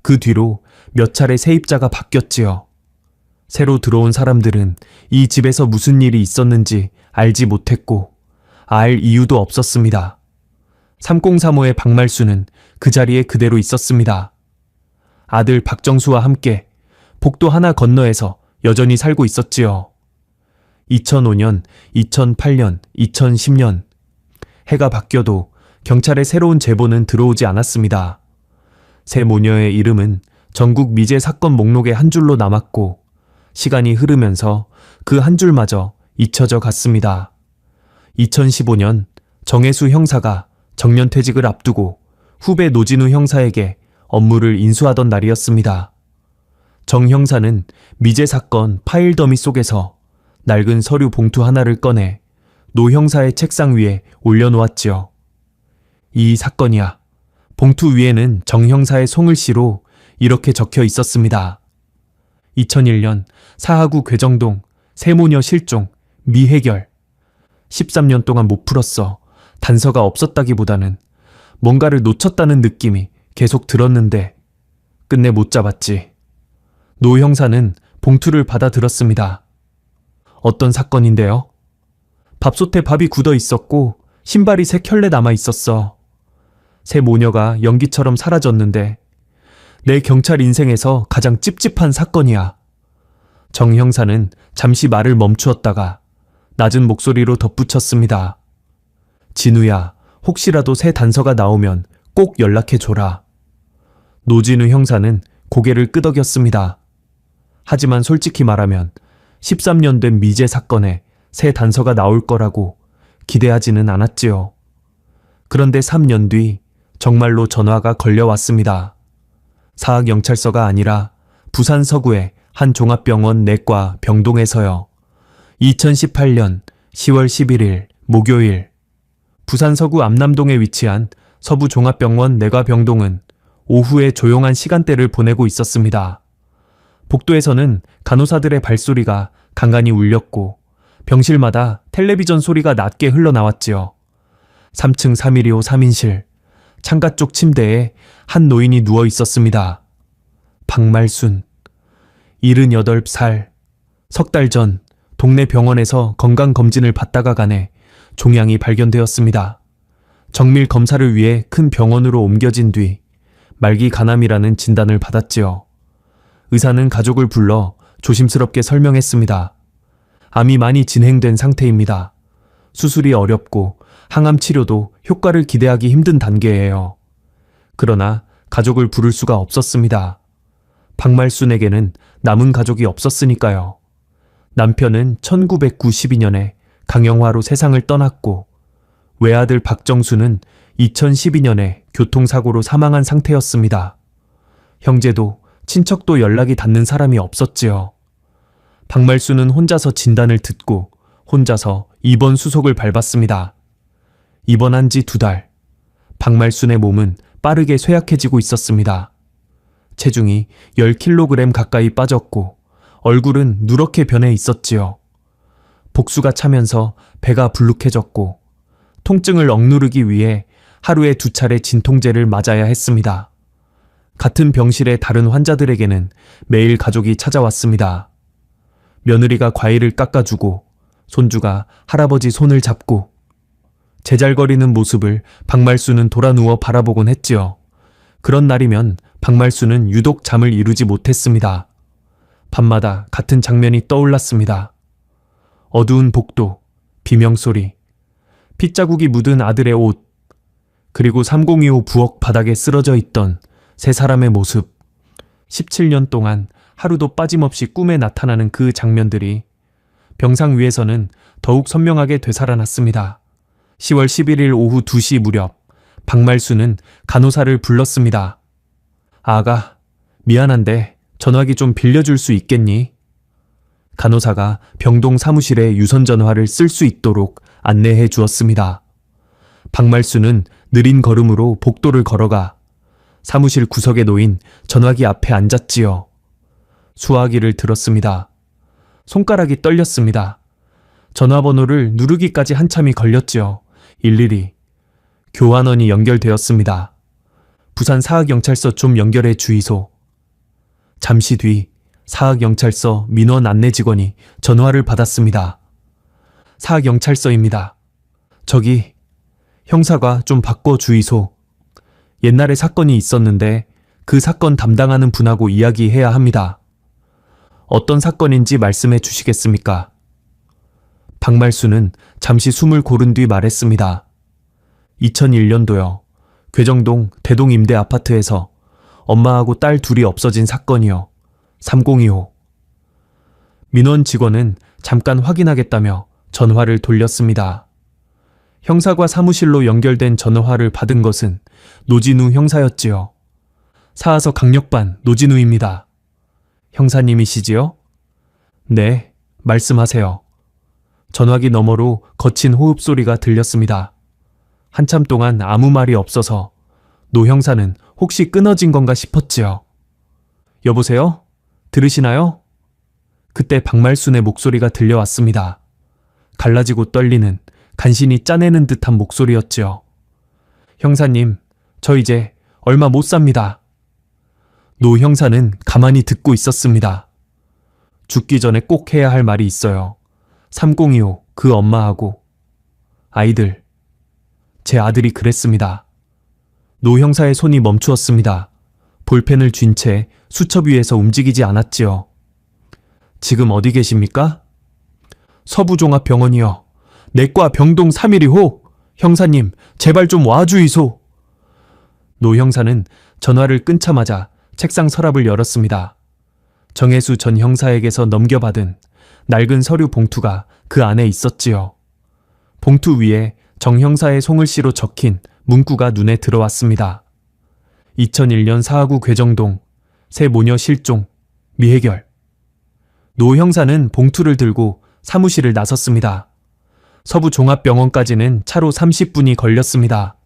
그 뒤로 몇 차례 세입자가 바뀌었지요. 새로 들어온 사람들은 이 집에서 무슨 일이 있었는지 알지 못했고 알 이유도 없었습니다. 3035의 박말수는 그 자리에 그대로 있었습니다. 아들 박정수와 함께 복도 하나 건너에서 여전히 살고 있었지요. 2005년, 2008년, 2010년 해가 바뀌어도 경찰의 새로운 제보는 들어오지 않았습니다. 새 모녀의 이름은 전국 미제 사건 목록의 한 줄로 남았고 시간이 흐르면서 그 한 줄마저 잊혀져 갔습니다. 2015년 정혜수 형사가 정년퇴직을 앞두고 후배 노진우 형사에게 업무를 인수하던 날이었습니다. 정 형사는 미제 사건 파일 더미 속에서 낡은 서류 봉투 하나를 꺼내 노 형사의 책상 위에 올려놓았지요. 이 사건이야. 봉투 위에는 정 형사의 송글씨로 이렇게 적혀 있었습니다. 2001년 사하구 괴정동 세모녀 실종 미해결. 13년 동안 못 풀었어. 단서가 없었다기보다는 뭔가를 놓쳤다는 느낌이 계속 들었는데 끝내 못 잡았지. 노 형사는 봉투를 받아들었습니다. 어떤 사건인데요? 밥솥에 밥이 굳어 있었고 신발이 3켤레 남아 있었어. 새 모녀가 연기처럼 사라졌는데 내 경찰 인생에서 가장 찝찝한 사건이야. 정 형사는 잠시 말을 멈추었다가 낮은 목소리로 덧붙였습니다. 진우야, 혹시라도 새 단서가 나오면 꼭 연락해줘라. 노진우 형사는 고개를 끄덕였습니다. 하지만 솔직히 말하면 13년 된 미제 사건에 새 단서가 나올 거라고 기대하지는 않았지요. 그런데 3년 뒤 정말로 전화가 걸려왔습니다. 사학경찰서가 아니라 부산 서구의 한 종합병원 내과 병동에서요. 2018년 10월 11일 목요일 부산 서구 암남동에 위치한 서부종합병원 내과병동은 오후에 조용한 시간대를 보내고 있었습니다. 복도에서는 간호사들의 발소리가 간간히 울렸고 병실마다 텔레비전 소리가 낮게 흘러나왔지요. 3층 3125 3인실 창가 쪽 침대에 한 노인이 누워 있었습니다. 박말순 78살. 석 달 전 동네 병원에서 건강검진을 받다가 간에 종양이 발견되었습니다. 정밀 검사를 위해 큰 병원으로 옮겨진 뒤 말기 간암이라는 진단을 받았지요. 의사는 가족을 불러 조심스럽게 설명했습니다. 암이 많이 진행된 상태입니다. 수술이 어렵고 항암 치료도 효과를 기대하기 힘든 단계예요. 그러나 가족을 부를 수가 없었습니다. 박말순에게는 남은 가족이 없었으니까요. 남편은 1992년에 강영화로 세상을 떠났고 외아들 박정수는 2012년에 교통사고로 사망한 상태였습니다. 형제도 친척도 연락이 닿는 사람이 없었지요. 박말순은 혼자서 진단을 듣고 혼자서 입원 수속을 밟았습니다. 입원한 지 2달. 박말순의 몸은 빠르게 쇠약해지고 있었습니다. 체중이 10kg 가까이 빠졌고 얼굴은 누렇게 변해 있었지요. 복수가 차면서 배가 불룩해졌고 통증을 억누르기 위해 하루에 2차례 진통제를 맞아야 했습니다. 같은 병실의 다른 환자들에게는 매일 가족이 찾아왔습니다. 며느리가 과일을 깎아주고 손주가 할아버지 손을 잡고 제잘거리는 모습을 박말순은 돌아 누워 바라보곤 했지요. 그런 날이면 박말순은 유독 잠을 이루지 못했습니다. 밤마다 같은 장면이 떠올랐습니다. 어두운 복도, 비명소리, 핏자국이 묻은 아들의 옷, 그리고 3025 부엌 바닥에 쓰러져 있던 세 사람의 모습. 17년 동안 하루도 빠짐없이 꿈에 나타나는 그 장면들이 병상 위에서는 더욱 선명하게 되살아났습니다. 10월 11일 오후 2시 무렵 박말수는 간호사를 불렀습니다. 아가, 미안한데 전화기 좀 빌려줄 수 있겠니? 간호사가 병동 사무실에 유선 전화를 쓸 수 있도록 안내해 주었습니다. 박말수는 느린 걸음으로 복도를 걸어가 사무실 구석에 놓인 전화기 앞에 앉았지요. 수화기를 들었습니다. 손가락이 떨렸습니다. 전화번호를 누르기까지 한참이 걸렸지요. 112. 교환원이 연결되었습니다. 부산 사학경찰서 좀 연결해 주이소. 잠시 뒤 사학경찰서 민원 안내 직원이 전화를 받았습니다. 사학경찰서입니다. 저기 형사가 좀 바꿔 주이소. 옛날에 사건이 있었는데 그 사건 담당하는 분하고 이야기해야 합니다. 어떤 사건인지 말씀해 주시겠습니까? 박말수는 잠시 숨을 고른 뒤 말했습니다. 2001년도요. 괴정동 대동 임대 아파트에서 엄마하고 딸 둘이 없어진 사건이요. 3025. 민원 직원은 잠깐 확인하겠다며 전화를 돌렸습니다. 형사과 사무실로 연결된 전화를 받은 것은 노진우 형사였지요. 사하서 강력반 노진우입니다. 형사님이시지요? 네, 말씀하세요. 전화기 너머로 거친 호흡 소리가 들렸습니다. 한참 동안 아무 말이 없어서 노 형사는 혹시 끊어진 건가 싶었지요. 여보세요? 들으시나요? 그때 박말순의 목소리가 들려왔습니다. 갈라지고 떨리는, 간신히 짜내는 듯한 목소리였지요. 형사님, 저 이제 얼마 못 삽니다. 노 형사는 가만히 듣고 있었습니다. 죽기 전에 꼭 해야 할 말이 있어요. 3025, 그 엄마하고. 아이들. 제 아들이 그랬습니다. 노 형사의 손이 멈추었습니다. 볼펜을 쥔 채 수첩 위에서 움직이지 않았지요. 지금 어디 계십니까? 서부종합병원이요. 내과 병동 312호. 형사님, 제발 좀 와주이소. 노 형사는 전화를 끊자마자 책상 서랍을 열었습니다. 정혜수 전 형사에게서 넘겨받은 낡은 서류 봉투가 그 안에 있었지요. 봉투 위에 정 형사의 송글씨로 적힌 문구가 눈에 들어왔습니다. 2001년 사하구 괴정동 새 모녀 실종 미해결. 노 형사는 봉투를 들고 사무실을 나섰습니다. 서부종합병원까지는 차로 30분이 걸렸습니다.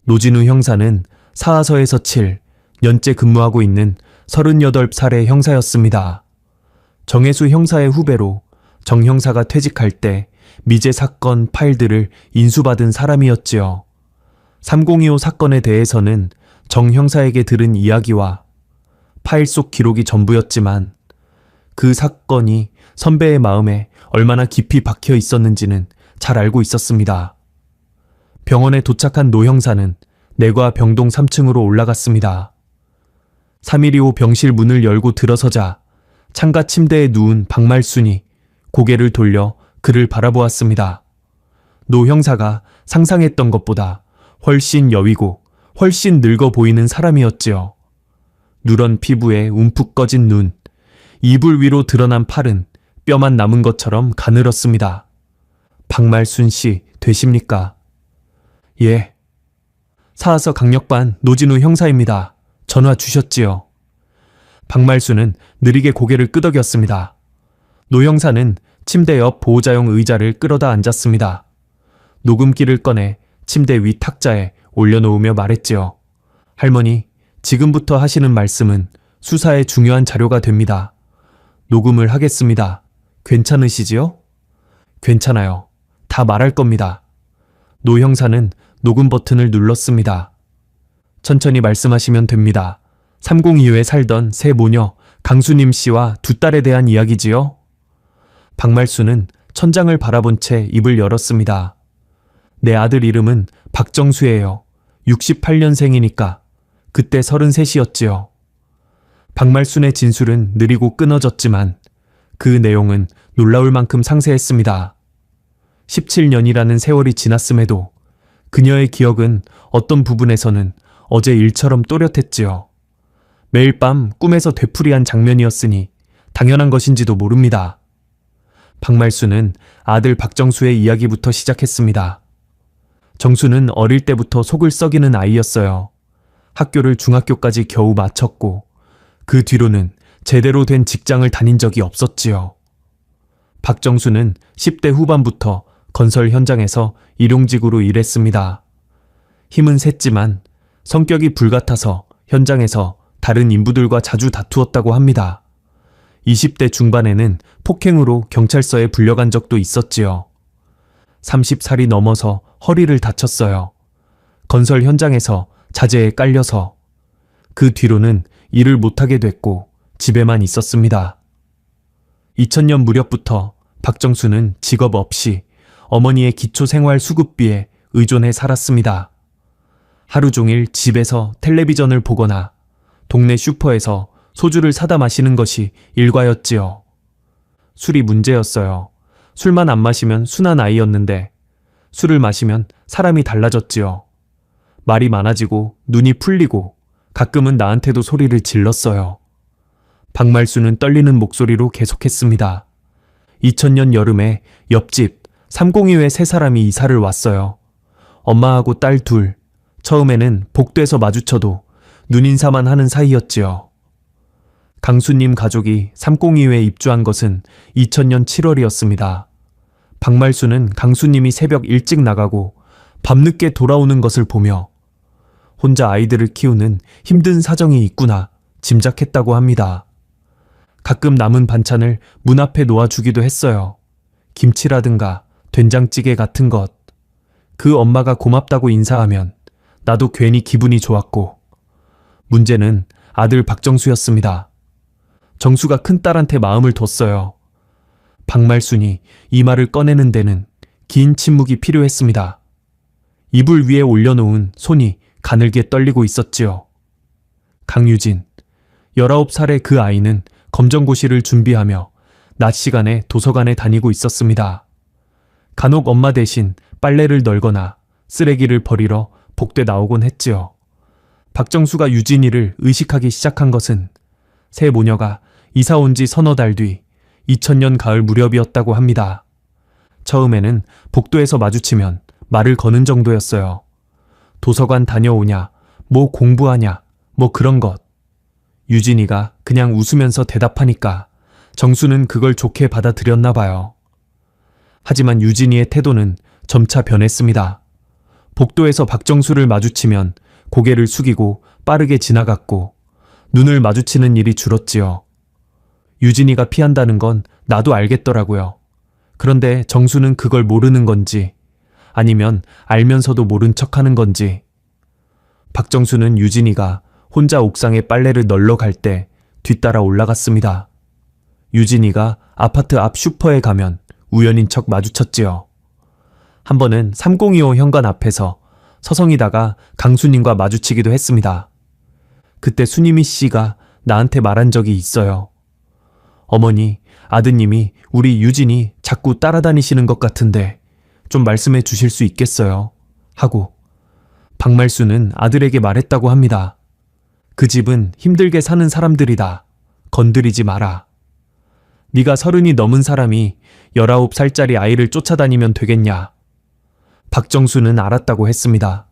노진우 형사는 사하서에서 7년째 근무하고 있는 38살의 형사였습니다. 정혜수 형사의 후배로 정 형사가 퇴직할 때 미제 사건 파일들을 인수받은 사람이었지요. 3025 사건에 대해서는 정 형사에게 들은 이야기와 파일 속 기록이 전부였지만 그 사건이 선배의 마음에 얼마나 깊이 박혀 있었는지는 잘 알고 있었습니다. 병원에 도착한 노 형사는 내과 병동 3층으로 올라갔습니다. 3125 병실 문을 열고 들어서자 창가 침대에 누운 박말순이 고개를 돌려 그를 바라보았습니다. 노 형사가 상상했던 것보다 훨씬 여위고 훨씬 늙어 보이는 사람이었지요. 누런 피부에 움푹 꺼진 눈, 이불 위로 드러난 팔은 뼈만 남은 것처럼 가늘었습니다. 박말순 씨 되십니까? 예. 사하서 강력반 노진우 형사입니다. 전화 주셨지요. 박말순은 느리게 고개를 끄덕였습니다. 노 형사는 침대 옆 보호자용 의자를 끌어다 앉았습니다. 녹음기를 꺼내 침대 위 탁자에 올려놓으며 말했지요. 할머니, 지금부터 하시는 말씀은 수사에 중요한 자료가 됩니다. 녹음을 하겠습니다. 괜찮으시지요? 괜찮아요. 다 말할 겁니다. 노 형사는 녹음 버튼을 눌렀습니다. 천천히 말씀하시면 됩니다. 3025에 살던 새 모녀 강수님 씨와 두 딸에 대한 이야기지요? 박말수는 천장을 바라본 채 입을 열었습니다. 내 아들 이름은 박정수예요. 68년생이니까 그때 33이었지요. 박말순의 진술은 느리고 끊어졌지만 그 내용은 놀라울 만큼 상세했습니다. 17년이라는 세월이 지났음에도 그녀의 기억은 어떤 부분에서는 어제 일처럼 또렷했지요. 매일 밤 꿈에서 되풀이한 장면이었으니 당연한 것인지도 모릅니다. 박말수는 아들 박정수의 이야기부터 시작했습니다. 정수는 어릴 때부터 속을 썩이는 아이였어요. 학교를 중학교까지 겨우 마쳤고 그 뒤로는 제대로 된 직장을 다닌 적이 없었지요. 박정수는 10대 후반부터 건설 현장에서 일용직으로 일했습니다. 힘은 셌지만 성격이 불같아서 현장에서 다른 인부들과 자주 다투었다고 합니다. 20대 중반에는 폭행으로 경찰서에 불려간 적도 있었지요. 30살이 넘어서 허리를 다쳤어요. 건설 현장에서 자재에 깔려서 그 뒤로는 일을 못하게 됐고 집에만 있었습니다. 2000년 무렵부터 박정수는 직업 없이 어머니의 기초생활수급비에 의존해 살았습니다. 하루 종일 집에서 텔레비전을 보거나 동네 슈퍼에서 소주를 사다 마시는 것이 일과였지요. 술이 문제였어요. 술만 안 마시면 순한 아이였는데 술을 마시면 사람이 달라졌지요. 말이 많아지고 눈이 풀리고 가끔은 나한테도 소리를 질렀어요. 박말수는 떨리는 목소리로 계속했습니다. 2000년 여름에 옆집 302회 세 사람이 이사를 왔어요. 엄마하고 딸 둘. 처음에는 복도에서 마주쳐도 눈인사만 하는 사이였지요. 강수님 가족이 302회에 입주한 것은 2000년 7월이었습니다. 박말수는 강수님이 새벽 일찍 나가고 밤늦게 돌아오는 것을 보며 혼자 아이들을 키우는 힘든 사정이 있구나 짐작했다고 합니다. 가끔 남은 반찬을 문 앞에 놓아주기도 했어요. 김치라든가 된장찌개 같은 것. 그 엄마가 고맙다고 인사하면 나도 괜히 기분이 좋았고. 문제는 아들 박정수였습니다. 정수가 큰딸한테 마음을 뒀어요. 박말순이 이 말을 꺼내는 데는 긴 침묵이 필요했습니다. 이불 위에 올려놓은 손이 가늘게 떨리고 있었지요. 강유진, 19살의 그 아이는 검정고시를 준비하며 낮 시간에 도서관에 다니고 있었습니다. 간혹 엄마 대신 빨래를 널거나 쓰레기를 버리러 복도에 나오곤 했지요. 박정수가 유진이를 의식하기 시작한 것은 새 모녀가 이사 온 지 서너 달 뒤 2000년 가을 무렵이었다고 합니다. 처음에는 복도에서 마주치면 말을 거는 정도였어요. 도서관 다녀오냐, 뭐 공부하냐, 뭐 그런 것. 유진이가 그냥 웃으면서 대답하니까 정수는 그걸 좋게 받아들였나 봐요. 하지만 유진이의 태도는 점차 변했습니다. 복도에서 박정수를 마주치면 고개를 숙이고 빠르게 지나갔고 눈을 마주치는 일이 줄었지요. 유진이가 피한다는 건 나도 알겠더라고요. 그런데 정수는 그걸 모르는 건지 아니면 알면서도 모른 척하는 건지. 박정수는 유진이가 혼자 옥상에 빨래를 널러 갈 때 뒤따라 올라갔습니다. 유진이가 아파트 앞 슈퍼에 가면 우연인 척 마주쳤지요. 한 번은 3025 현관 앞에서 서성이다가 강수님과 마주치기도 했습니다. 그때 수니미 씨가 나한테 말한 적이 있어요. 어머니, 아드님이 우리 유진이 자꾸 따라다니시는 것 같은데 좀 말씀해 주실 수 있겠어요? 하고 박말수는 아들에게 말했다고 합니다. 그 집은 힘들게 사는 사람들이다. 건드리지 마라. 네가 30이 넘은 사람이 19살짜리 아이를 쫓아다니면 되겠냐. 박정수는 알았다고 했습니다.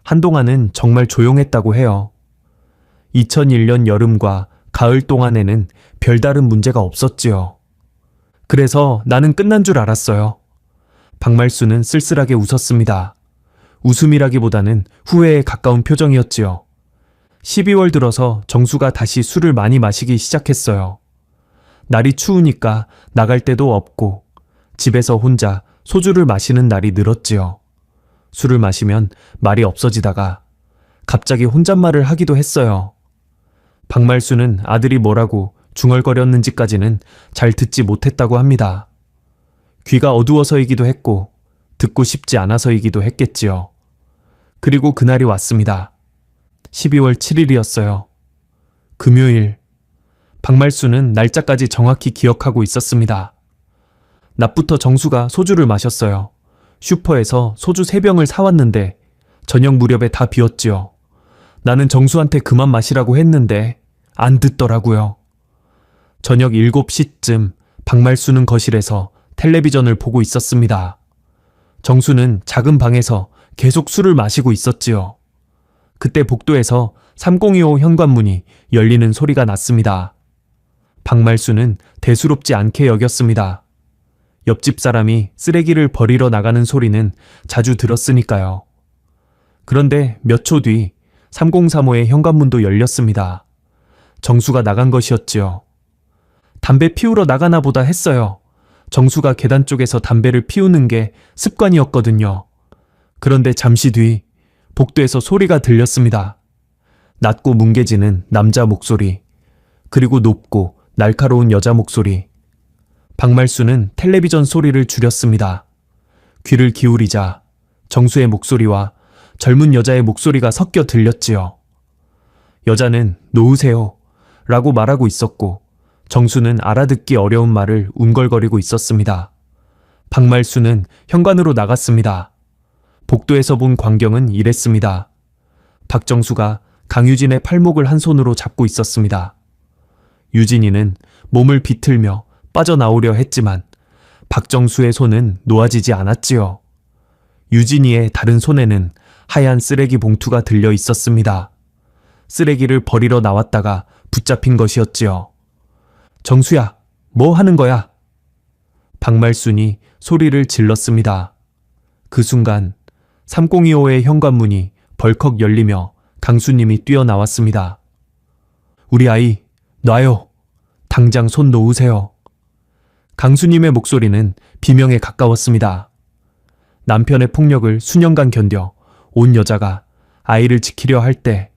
한동안은 정말 조용했다고 해요. 2001년 여름과 가을 동안에는 별다른 문제가 없었지요. 그래서 나는 끝난 줄 알았어요. 박말수는 쓸쓸하게 웃었습니다. 웃음이라기보다는 후회에 가까운 표정이었지요. 12월 들어서 정수가 다시 술을 많이 마시기 시작했어요. 날이 추우니까 나갈 데도 없고 집에서 혼자 소주를 마시는 날이 늘었지요. 술을 마시면 말이 없어지다가 갑자기 혼잣말을 하기도 했어요. 박말수는 아들이 뭐라고 중얼거렸는지까지는 잘 듣지 못했다고 합니다. 귀가 어두워서이기도 했고 듣고 싶지 않아서이기도 했겠지요. 그리고 그날이 왔습니다. 12월 7일이었어요. 금요일. 박말수는 날짜까지 정확히 기억하고 있었습니다. 낮부터 정수가 소주를 마셨어요. 슈퍼에서 소주 3병을 사왔는데 저녁 무렵에 다 비웠지요. 나는 정수한테 그만 마시라고 했는데 안 듣더라고요. 저녁 7시쯤 박말수는 거실에서 텔레비전을 보고 있었습니다. 정수는 작은 방에서 계속 술을 마시고 있었지요. 그때 복도에서 3025 현관문이 열리는 소리가 났습니다. 박말수는 대수롭지 않게 여겼습니다. 옆집 사람이 쓰레기를 버리러 나가는 소리는 자주 들었으니까요. 그런데 몇 초 뒤 3035의 현관문도 열렸습니다. 정수가 나간 것이었지요. 담배 피우러 나가나 보다 했어요. 정수가 계단 쪽에서 담배를 피우는 게 습관이었거든요. 그런데 잠시 뒤 복도에서 소리가 들렸습니다. 낮고 뭉개지는 남자 목소리, 그리고 높고 날카로운 여자 목소리. 박말수는 텔레비전 소리를 줄였습니다. 귀를 기울이자 정수의 목소리와 젊은 여자의 목소리가 섞여 들렸지요. 여자는 놓으세요 라고 말하고 있었고 정수는 알아듣기 어려운 말을 운걸거리고 있었습니다. 박말수는 현관으로 나갔습니다. 복도에서 본 광경은 이랬습니다. 박정수가 강유진의 팔목을 한 손으로 잡고 있었습니다. 유진이는 몸을 비틀며 빠져나오려 했지만 박정수의 손은 놓아지지 않았지요. 유진이의 다른 손에는 하얀 쓰레기 봉투가 들려 있었습니다. 쓰레기를 버리러 나왔다가 붙잡힌 것이었지요. 정수야, 뭐 하는 거야? 박말순이 소리를 질렀습니다. 그 순간 3025의 현관문이 벌컥 열리며 강수님이 뛰어나왔습니다. 우리 아이, 놔요. 당장 손 놓으세요. 강수님의 목소리는 비명에 가까웠습니다. 남편의 폭력을 수년간 견뎌 온 여자가 아이를 지키려 할 때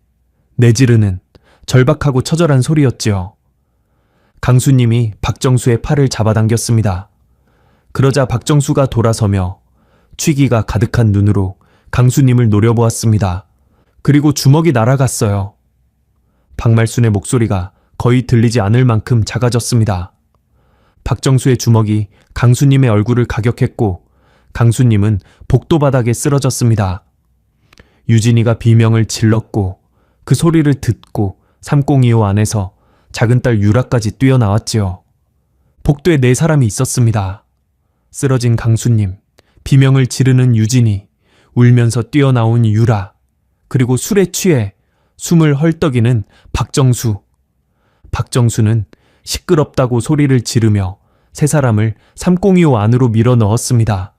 내지르는 절박하고 처절한 소리였지요. 강수님이 박정수의 팔을 잡아당겼습니다. 그러자 박정수가 돌아서며 취기가 가득한 눈으로 강수님을 노려보았습니다. 그리고 주먹이 날아갔어요. 박말순의 목소리가 거의 들리지 않을 만큼 작아졌습니다. 박정수의 주먹이 강수님의 얼굴을 가격했고 강수님은 복도 바닥에 쓰러졌습니다. 유진이가 비명을 질렀고 그 소리를 듣고 3025 안에서 작은 딸 유라까지 뛰어나왔지요. 복도에 4사람이 있었습니다. 쓰러진 강수님, 비명을 지르는 유진이, 울면서 뛰어나온 유라, 그리고 술에 취해 숨을 헐떡이는 박정수. 박정수는 시끄럽다고 소리를 지르며 3사람을 3025 안으로 밀어 넣었습니다.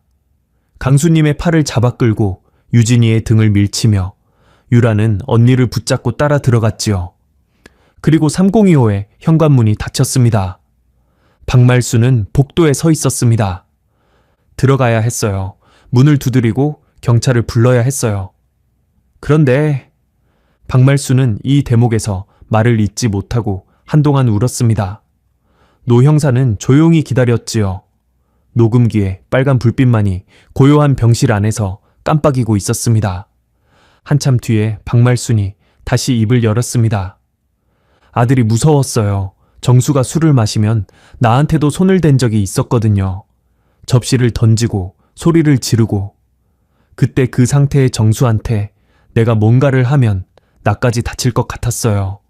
강수님의 팔을 잡아 끌고 유진이의 등을 밀치며 유라는 언니를 붙잡고 따라 들어갔지요. 그리고 3025의 현관문이 닫혔습니다. 박말수는 복도에 서 있었습니다. 들어가야 했어요. 문을 두드리고 경찰을 불러야 했어요. 그런데 박말수는 이 대목에서 말을 잇지 못하고 한동안 울었습니다. 노 형사는 조용히 기다렸지요. 녹음기에 빨간 불빛만이 고요한 병실 안에서 깜빡이고 있었습니다. 한참 뒤에 박말순이 다시 입을 열었습니다. 아들이 무서웠어요. 정수가 술을 마시면 나한테도 손을 댄 적이 있었거든요. 접시를 던지고 소리를 지르고. 그때 그 상태의 정수한테 내가 뭔가를 하면 나까지 다칠 것 같았어요.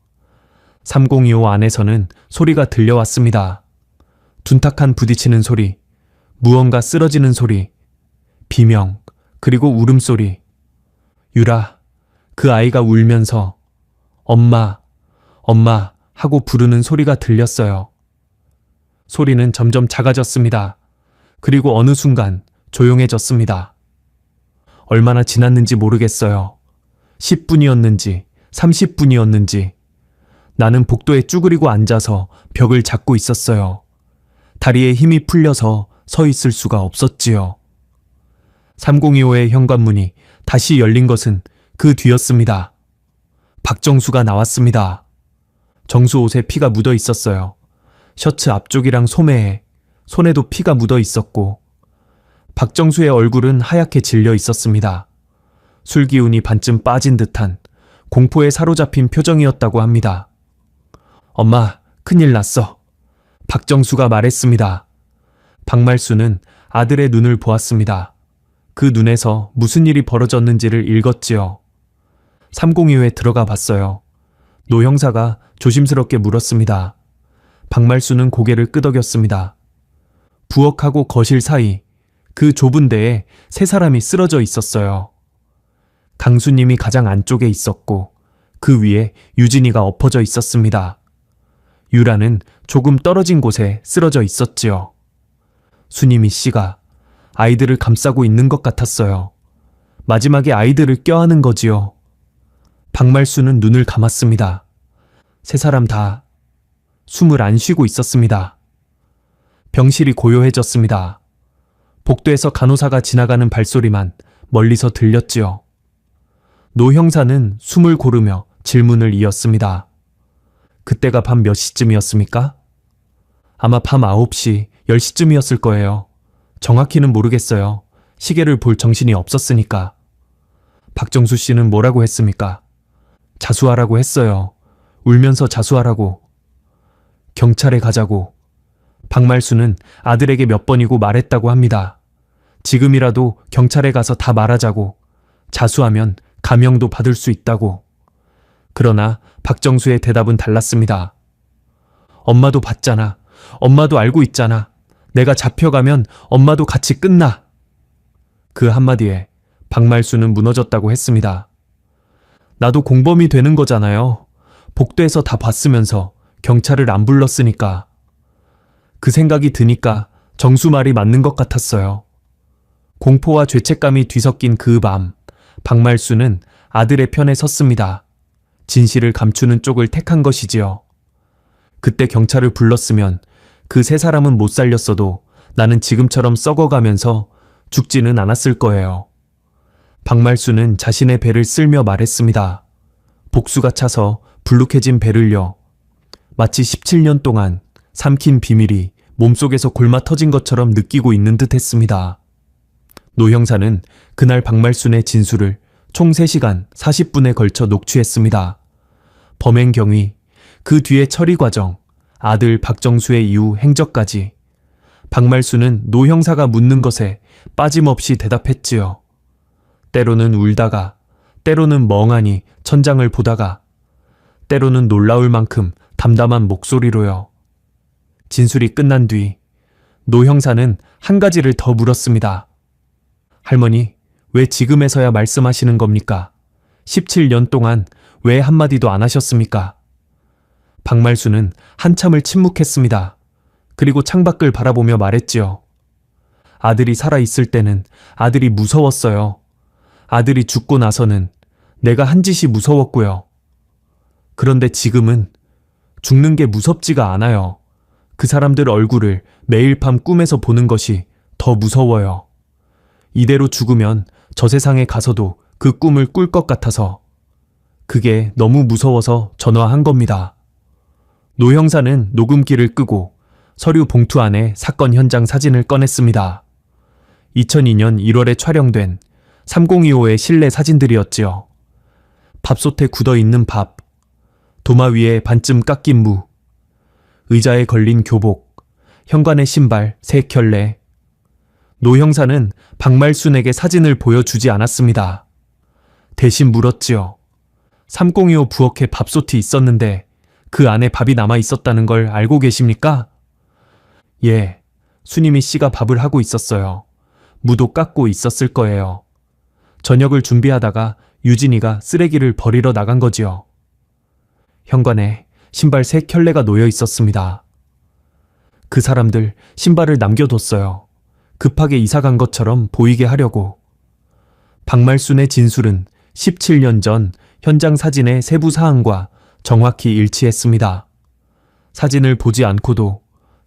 3025 안에서는 소리가 들려왔습니다. 둔탁한 부딪히는 소리, 무언가 쓰러지는 소리, 비명, 그리고 울음소리. 유라, 그 아이가 울면서 엄마, 엄마 하고 부르는 소리가 들렸어요. 소리는 점점 작아졌습니다. 그리고 어느 순간 조용해졌습니다. 얼마나 지났는지 모르겠어요. 10분이었는지 30분이었는지 나는 복도에 쭈그리고 앉아서 벽을 잡고 있었어요. 다리에 힘이 풀려서 서 있을 수가 없었지요. 3025의 현관문이 다시 열린 것은 그 뒤였습니다. 박정수가 나왔습니다. 정수 옷에 피가 묻어 있었어요. 셔츠 앞쪽이랑 소매에, 손에도 피가 묻어 있었고 박정수의 얼굴은 하얗게 질려 있었습니다. 술기운이 반쯤 빠진 듯한 공포에 사로잡힌 표정이었다고 합니다. 엄마, 큰일 났어. 박정수가 말했습니다. 박말수는 아들의 눈을 보았습니다. 그 눈에서 무슨 일이 벌어졌는지를 읽었지요. 302호에 들어가 봤어요. 노 형사가 조심스럽게 물었습니다. 박말수는 고개를 끄덕였습니다. 부엌하고 거실 사이 그 좁은 데에 세 사람이 쓰러져 있었어요. 강수님이 가장 안쪽에 있었고 그 위에 유진이가 엎어져 있었습니다. 유라는 조금 떨어진 곳에 쓰러져 있었지요. 수님이 씨가 아이들을 감싸고 있는 것 같았어요. 마지막에 아이들을 껴안은 거지요. 박말수는 눈을 감았습니다. 세 사람 다 숨을 안 쉬고 있었습니다. 병실이 고요해졌습니다. 복도에서 간호사가 지나가는 발소리만 멀리서 들렸지요. 노 형사는 숨을 고르며 질문을 이었습니다. 그때가 밤 몇 시쯤이었습니까? 아마 밤 9시, 10시쯤이었을 거예요. 정확히는 모르겠어요. 시계를 볼 정신이 없었으니까. 박정수 씨는 뭐라고 했습니까? 자수하라고 했어요. 울면서 자수하라고. 경찰에 가자고. 박말수는 아들에게 몇 번이고 말했다고 합니다. 지금이라도 경찰에 가서 다 말하자고. 자수하면 감형도 받을 수 있다고. 그러나 박정수의 대답은 달랐습니다. 엄마도 봤잖아. 엄마도 알고 있잖아. 내가 잡혀가면 엄마도 같이 끝나. 그 한마디에 박말수는 무너졌다고 했습니다. 나도 공범이 되는 거잖아요. 복도에서 다 봤으면서 경찰을 안 불렀으니까. 그 생각이 드니까 정수 말이 맞는 것 같았어요. 공포와 죄책감이 뒤섞인 그 밤, 박말수는 아들의 편에 섰습니다. 진실을 감추는 쪽을 택한 것이지요. 그때 경찰을 불렀으면 그 세 사람은 못 살렸어도 나는 지금처럼 썩어가면서 죽지는 않았을 거예요. 박말수는 자신의 배를 쓸며 말했습니다. 복수가 차서 불룩해진 배를요. 마치 17년 동안 삼킨 비밀이 몸속에서 골마 터진 것처럼 느끼고 있는 듯 했습니다. 노 형사는 그날 박말순의 진술을 총 3시간 40분에 걸쳐 녹취했습니다. 범행 경위, 그 뒤의 처리 과정, 아들 박정수의 이후 행적까지 박말수는 노 형사가 묻는 것에 빠짐없이 대답했지요. 때로는 울다가, 때로는 멍하니 천장을 보다가, 때로는 놀라울 만큼 담담한 목소리로요. 진술이 끝난 뒤 노 형사는 한 가지를 더 물었습니다. 할머니, 왜 지금에서야 말씀하시는 겁니까? 17년 동안 왜 한마디도 안 하셨습니까? 박말수는 한참을 침묵했습니다. 그리고 창밖을 바라보며 말했지요. 아들이 살아있을 때는 아들이 무서웠어요. 아들이 죽고 나서는 내가 한 짓이 무서웠고요. 그런데 지금은 죽는 게 무섭지가 않아요. 그 사람들 얼굴을 매일 밤 꿈에서 보는 것이 더 무서워요. 이대로 죽으면 저 세상에 가서도 그 꿈을 꿀 것 같아서 그게 너무 무서워서 전화한 겁니다. 노 형사는 녹음기를 끄고 서류 봉투 안에 사건 현장 사진을 꺼냈습니다. 2002년 1월에 촬영된 3025의 실내 사진들이었지요. 밥솥에 굳어있는 밥, 도마 위에 반쯤 깎인 무, 의자에 걸린 교복, 현관의 신발 3켤레. 노 형사는 박말순에게 사진을 보여주지 않았습니다. 대신 물었지요. 3025 부엌에 밥솥이 있었는데 그 안에 밥이 남아 있었다는 걸 알고 계십니까? 예, 수님이 씨가 밥을 하고 있었어요. 무도 깎고 있었을 거예요. 저녁을 준비하다가 유진이가 쓰레기를 버리러 나간 거지요. 현관에 신발 3켤레가 놓여 있었습니다. 그 사람들 신발을 남겨뒀어요. 급하게 이사 간 것처럼 보이게 하려고. 박말순의 진술은 17년 전 현장 사진의 세부 사항과 정확히 일치했습니다. 사진을 보지 않고도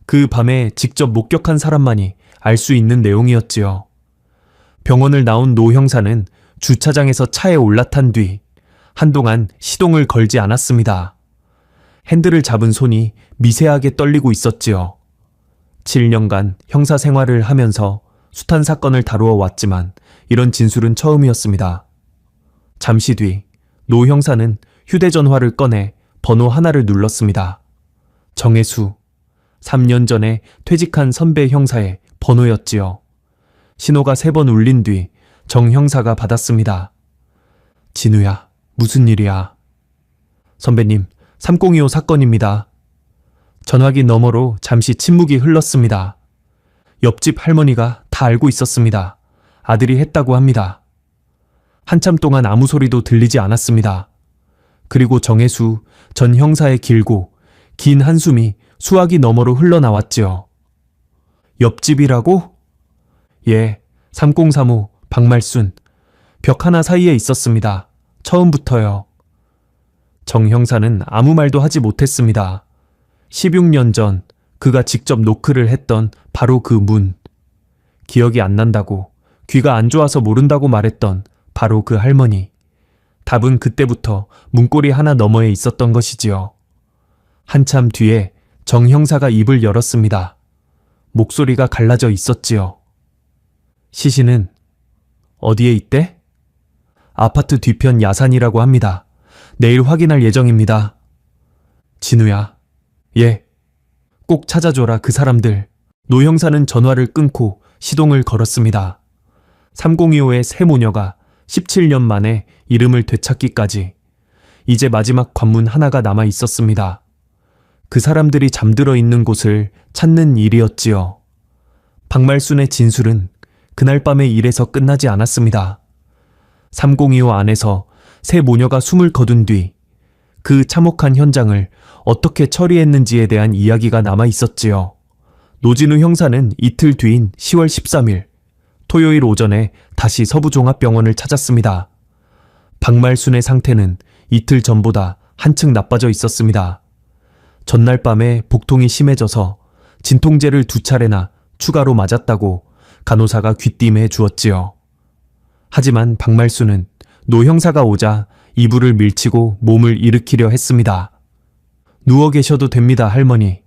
그 밤에 직접 목격한 사람만이 알 수 있는 내용이었지요. 병원을 나온 노 형사는 주차장에서 차에 올라탄 뒤 한동안 시동을 걸지 않았습니다. 핸들을 잡은 손이 미세하게 떨리고 있었지요. 7년간 형사 생활을 하면서 숱한 사건을 다루어 왔지만 이런 진술은 처음이었습니다. 잠시 뒤 노 형사는 휴대전화를 꺼내 번호 하나를 눌렀습니다. 정혜수, 3년 전에 퇴직한 선배 형사의 번호였지요. 신호가 3번 울린 뒤 정 형사가 받았습니다. 진우야, 무슨 일이야? 선배님, 3025 사건입니다. 전화기 너머로 잠시 침묵이 흘렀습니다. 옆집 할머니가 다 알고 있었습니다. 아들이 했다고 합니다. 한참 동안 아무 소리도 들리지 않았습니다. 그리고 정혜수 전 형사의 길고 긴 한숨이 수화기 너머로 흘러나왔지요. 옆집이라고? 예, 3035 박말순. 벽 하나 사이에 있었습니다. 처음부터요. 정 형사는 아무 말도 하지 못했습니다. 16년 전 그가 직접 노크를 했던 바로 그 문. 기억이 안 난다고, 귀가 안 좋아서 모른다고 말했던 바로 그 할머니. 답은 그때부터 문고리 하나 너머에 있었던 것이지요. 한참 뒤에 정 형사가 입을 열었습니다. 목소리가 갈라져 있었지요. 시신은 어디에 있대? 아파트 뒤편 야산이라고 합니다. 내일 확인할 예정입니다. 진우야. 예. 꼭 찾아줘라 그 사람들. 노 형사는 전화를 끊고 시동을 걸었습니다. 3025의 새 모녀가 17년 만에 이름을 되찾기까지 이제 마지막 관문 하나가 남아 있었습니다. 그 사람들이 잠들어 있는 곳을 찾는 일이었지요. 박말순의 진술은 그날 밤의 일에서 끝나지 않았습니다. 3025 안에서 새 모녀가 숨을 거둔 뒤 그 참혹한 현장을 어떻게 처리했는지에 대한 이야기가 남아 있었지요. 노진우 형사는 이틀 뒤인 10월 13일 토요일 오전에 다시 서부종합병원을 찾았습니다. 박말순의 상태는 이틀 전보다 한층 나빠져 있었습니다. 전날 밤에 복통이 심해져서 진통제를 2차례나 추가로 맞았다고 간호사가 귀띔해 주었지요. 하지만 박말순은 노 형사가 오자 이불을 밀치고 몸을 일으키려 했습니다. 누워 계셔도 됩니다, 할머니.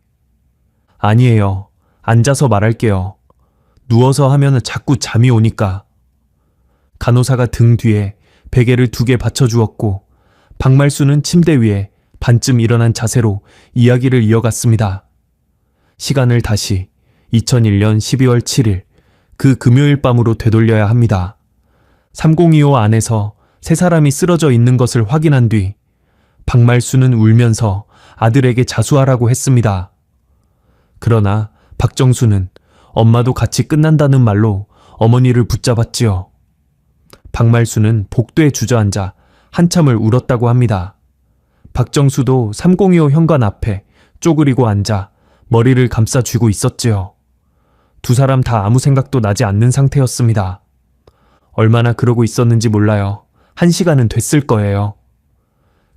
아니에요. 앉아서 말할게요. 누워서 하면 자꾸 잠이 오니까. 간호사가 등 뒤에 베개를 2개 받쳐주었고 박말순은 침대 위에 반쯤 일어난 자세로 이야기를 이어갔습니다. 시간을 다시 2001년 12월 7일 그 금요일 밤으로 되돌려야 합니다. 3025 안에서 3사람이 쓰러져 있는 것을 확인한 뒤 박말순은 울면서 아들에게 자수하라고 했습니다. 그러나 박정수는 엄마도 같이 끝난다는 말로 어머니를 붙잡았지요. 박말순은 복도에 주저앉아 한참을 울었다고 합니다. 박정수도 3025 현관 앞에 쪼그리고 앉아 머리를 감싸 쥐고 있었지요. 2사람 다 아무 생각도 나지 않는 상태였습니다. 얼마나 그러고 있었는지 몰라요. 1시간은 됐을 거예요.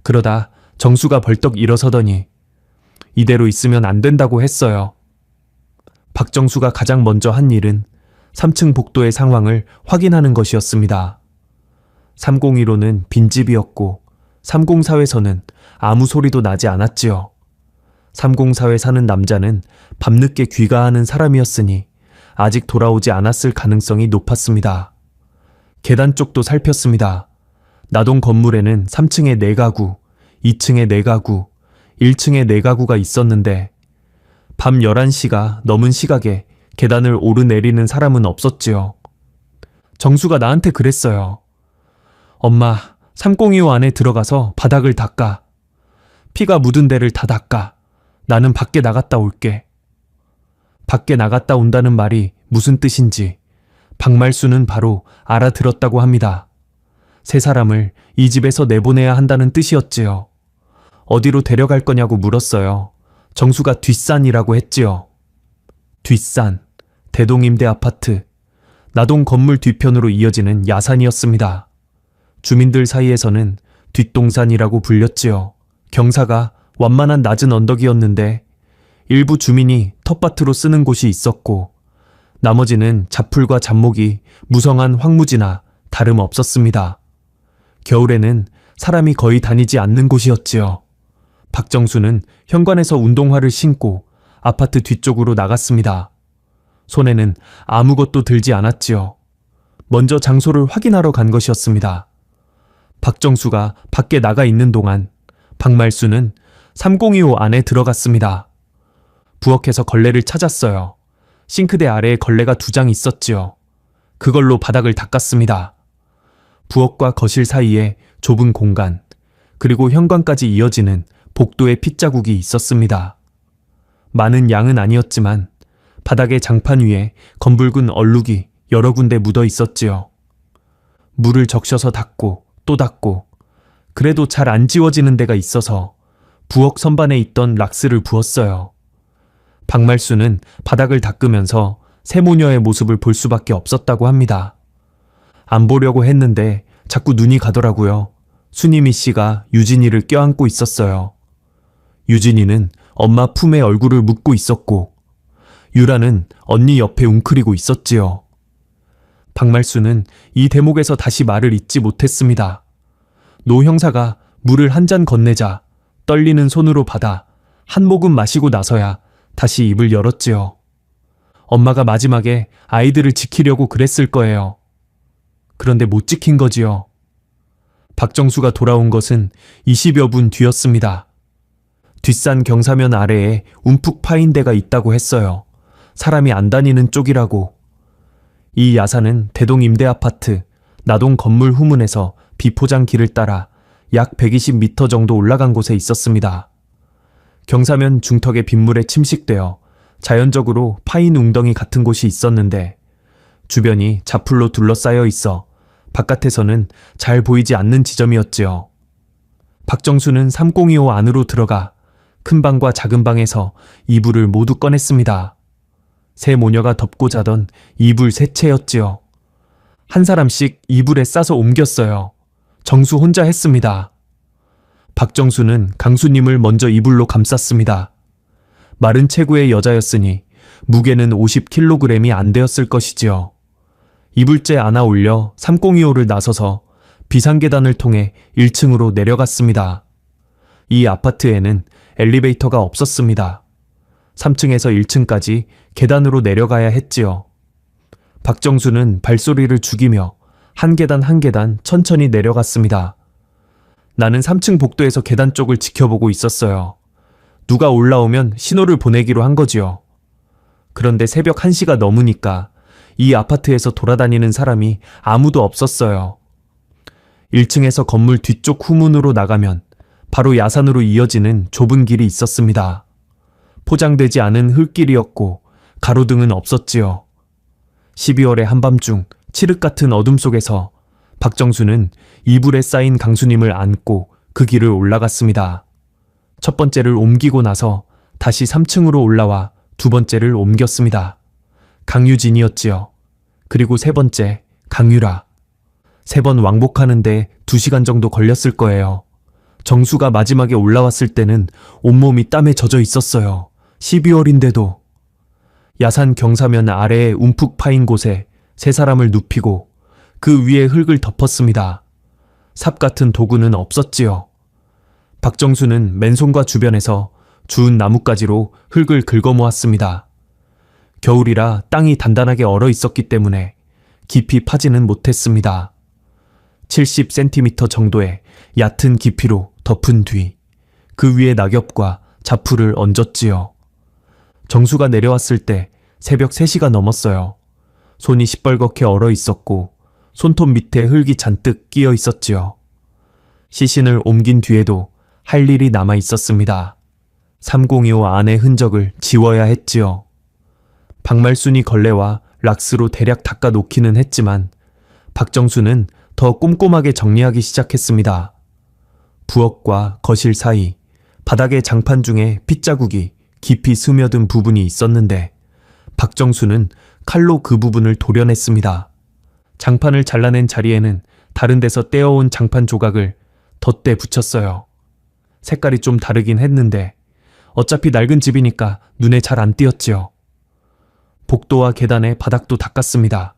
그러다 정수가 벌떡 일어서더니 이대로 있으면 안 된다고 했어요. 박정수가 가장 먼저 한 일은 3층 복도의 상황을 확인하는 것이었습니다. 301호는 빈집이었고 304회에서는 아무 소리도 나지 않았지요. 304회 사는 남자는 밤늦게 귀가하는 사람이었으니 아직 돌아오지 않았을 가능성이 높았습니다. 계단 쪽도 살폈습니다. 나동 건물에는 3층에 4가구, 2층에 4가구, 1층에 4가구가 있었는데 밤 11시가 넘은 시각에 계단을 오르내리는 사람은 없었지요. 정수가 나한테 그랬어요. 엄마, 3025 안에 들어가서 바닥을 닦아. 피가 묻은 데를 다 닦아. 나는 밖에 나갔다 올게. 밖에 나갔다 온다는 말이 무슨 뜻인지 박말순은 바로 알아들었다고 합니다. 3사람을 이 집에서 내보내야 한다는 뜻이었지요. 어디로 데려갈 거냐고 물었어요. 정수가 뒷산이라고 했지요. 뒷산, 대동임대 아파트, 나동 건물 뒤편으로 이어지는 야산이었습니다. 주민들 사이에서는 뒷동산이라고 불렸지요. 경사가 완만한 낮은 언덕이었는데 일부 주민이 텃밭으로 쓰는 곳이 있었고 나머지는 잡풀과 잡목이 무성한 황무지나 다름없었습니다. 겨울에는 사람이 거의 다니지 않는 곳이었지요. 박정수는 현관에서 운동화를 신고 아파트 뒤쪽으로 나갔습니다. 손에는 아무것도 들지 않았지요. 먼저 장소를 확인하러 간 것이었습니다. 박정수가 밖에 나가 있는 동안 박말순은 3025 안에 들어갔습니다. 부엌에서 걸레를 찾았어요. 싱크대 아래에 걸레가 2장 있었지요. 그걸로 바닥을 닦았습니다. 부엌과 거실 사이에 좁은 공간, 그리고 현관까지 이어지는 복도에 핏자국이 있었습니다. 많은 양은 아니었지만 바닥의 장판 위에 검붉은 얼룩이 여러 군데 묻어 있었지요. 물을 적셔서 닦고 또 닦고 그래도 잘 안 지워지는 데가 있어서 부엌 선반에 있던 락스를 부었어요. 박말수는 바닥을 닦으면서 새모녀의 모습을 볼 수밖에 없었다고 합니다. 안 보려고 했는데 자꾸 눈이 가더라고요. 수니미 씨가 유진이를 껴안고 있었어요. 유진이는 엄마 품에 얼굴을 묻고 있었고 유라는 언니 옆에 웅크리고 있었지요. 박말수는 이 대목에서 다시 말을 잇지 못했습니다. 노 형사가 물을 한 잔 건네자 떨리는 손으로 받아 한 모금 마시고 나서야 다시 입을 열었지요. 엄마가 마지막에 아이들을 지키려고 그랬을 거예요. 그런데 못 지킨 거지요. 박정수가 돌아온 것은 20여 분 뒤였습니다. 뒷산 경사면 아래에 움푹 파인 데가 있다고 했어요. 사람이 안 다니는 쪽이라고. 이 야산은 대동 임대아파트, 나동 건물 후문에서 비포장 길을 따라 약 120m 정도 올라간 곳에 있었습니다. 경사면 중턱의 빗물에 침식되어 자연적으로 파인 웅덩이 같은 곳이 있었는데 주변이 자풀로 둘러싸여 있어 바깥에서는 잘 보이지 않는 지점이었지요. 박정수는 3025 안으로 들어가 큰 방과 작은 방에서 이불을 모두 꺼냈습니다. 새 모녀가 덮고 자던 이불 세 채였지요. 한 사람씩 이불에 싸서 옮겼어요. 정수 혼자 했습니다. 박정수는 강수님을 먼저 이불로 감쌌습니다. 마른 체구의 여자였으니 무게는 50kg이 안 되었을 것이지요. 이불째 안아 올려 3025를 나서서 비상계단을 통해 1층으로 내려갔습니다. 이 아파트에는 엘리베이터가 없었습니다. 3층에서 1층까지 계단으로 내려가야 했지요. 박정수는 발소리를 죽이며 한 계단 한 계단 천천히 내려갔습니다. 나는 3층 복도에서 계단 쪽을 지켜보고 있었어요. 누가 올라오면 신호를 보내기로 한 거지요. 그런데 새벽 1시가 넘으니까 이 아파트에서 돌아다니는 사람이 아무도 없었어요. 1층에서 건물 뒤쪽 후문으로 나가면 바로 야산으로 이어지는 좁은 길이 있었습니다. 포장되지 않은 흙길이었고 가로등은 없었지요. 12월의 한밤중 칠흑 같은 어둠 속에서 박정수는 이불에 쌓인 강수님을 안고 그 길을 올라갔습니다. 첫 번째를 옮기고 나서 다시 3층으로 올라와 두 번째를 옮겼습니다. 강유진이었지요. 그리고 세 번째 강유라. 3번 왕복하는데 2시간 정도 걸렸을 거예요. 정수가 마지막에 올라왔을 때는 온몸이 땀에 젖어 있었어요. 12월인데도. 야산 경사면 아래에 움푹 파인 곳에 세 사람을 눕히고 그 위에 흙을 덮었습니다. 삽 같은 도구는 없었지요. 박정수는 맨손과 주변에서 주운 나뭇가지로 흙을 긁어모았습니다. 겨울이라 땅이 단단하게 얼어 있었기 때문에 깊이 파지는 못했습니다. 70cm 정도의 얕은 깊이로 덮은 뒤 그 위에 낙엽과 자풀을 얹었지요. 정수가 내려왔을 때 새벽 3시가 넘었어요. 손이 시뻘겋게 얼어 있었고 손톱 밑에 흙이 잔뜩 끼어 있었지요. 시신을 옮긴 뒤에도 할 일이 남아 있었습니다. 3025 안의 흔적을 지워야 했지요. 박말순이 걸레와 락스로 대략 닦아 놓기는 했지만 박정수는 더 꼼꼼하게 정리하기 시작했습니다. 부엌과 거실 사이, 바닥의 장판 중에 핏자국이 깊이 스며든 부분이 있었는데 박정수는 칼로 그 부분을 도려냈습니다. 장판을 잘라낸 자리에는 다른 데서 떼어온 장판 조각을 덧대 붙였어요. 색깔이 좀 다르긴 했는데 어차피 낡은 집이니까 눈에 잘 안 띄었지요. 복도와 계단의 바닥도 닦았습니다.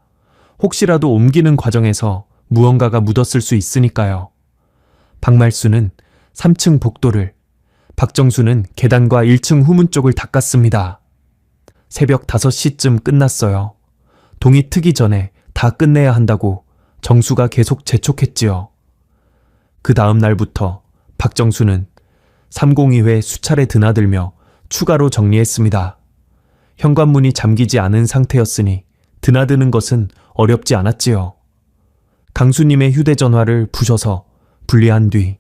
혹시라도 옮기는 과정에서 무언가가 묻었을 수 있으니까요. 박말수는 3층 복도를, 박정수는 계단과 1층 후문 쪽을 닦았습니다. 새벽 5시쯤 끝났어요. 동이 트기 전에 다 끝내야 한다고 정수가 계속 재촉했지요. 그 다음 날부터 박정수는 302회 수차례 드나들며 추가로 정리했습니다. 현관문이 잠기지 않은 상태였으니 드나드는 것은 어렵지 않았지요. 강수님의 휴대전화를 부셔서 분리한 뒤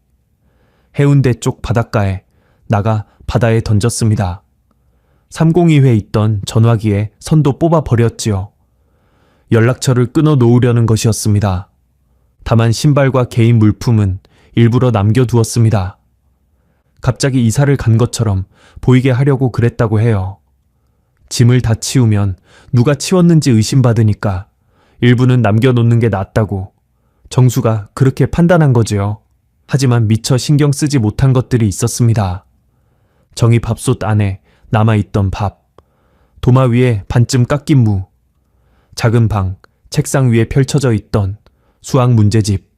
해운대 쪽 바닷가에 나가 바다에 던졌습니다. 302회에 있던 전화기에 선도 뽑아 버렸지요. 연락처를 끊어 놓으려는 것이었습니다. 다만 신발과 개인 물품은 일부러 남겨두었습니다. 갑자기 이사를 간 것처럼 보이게 하려고 그랬다고 해요. 짐을 다 치우면 누가 치웠는지 의심받으니까 일부는 남겨놓는 게 낫다고 정수가 그렇게 판단한 거지요. 하지만 미처 신경 쓰지 못한 것들이 있었습니다. 정희 밥솥 안에 남아있던 밥, 도마 위에 반쯤 깎인 무, 작은 방, 책상 위에 펼쳐져 있던 수학 문제집,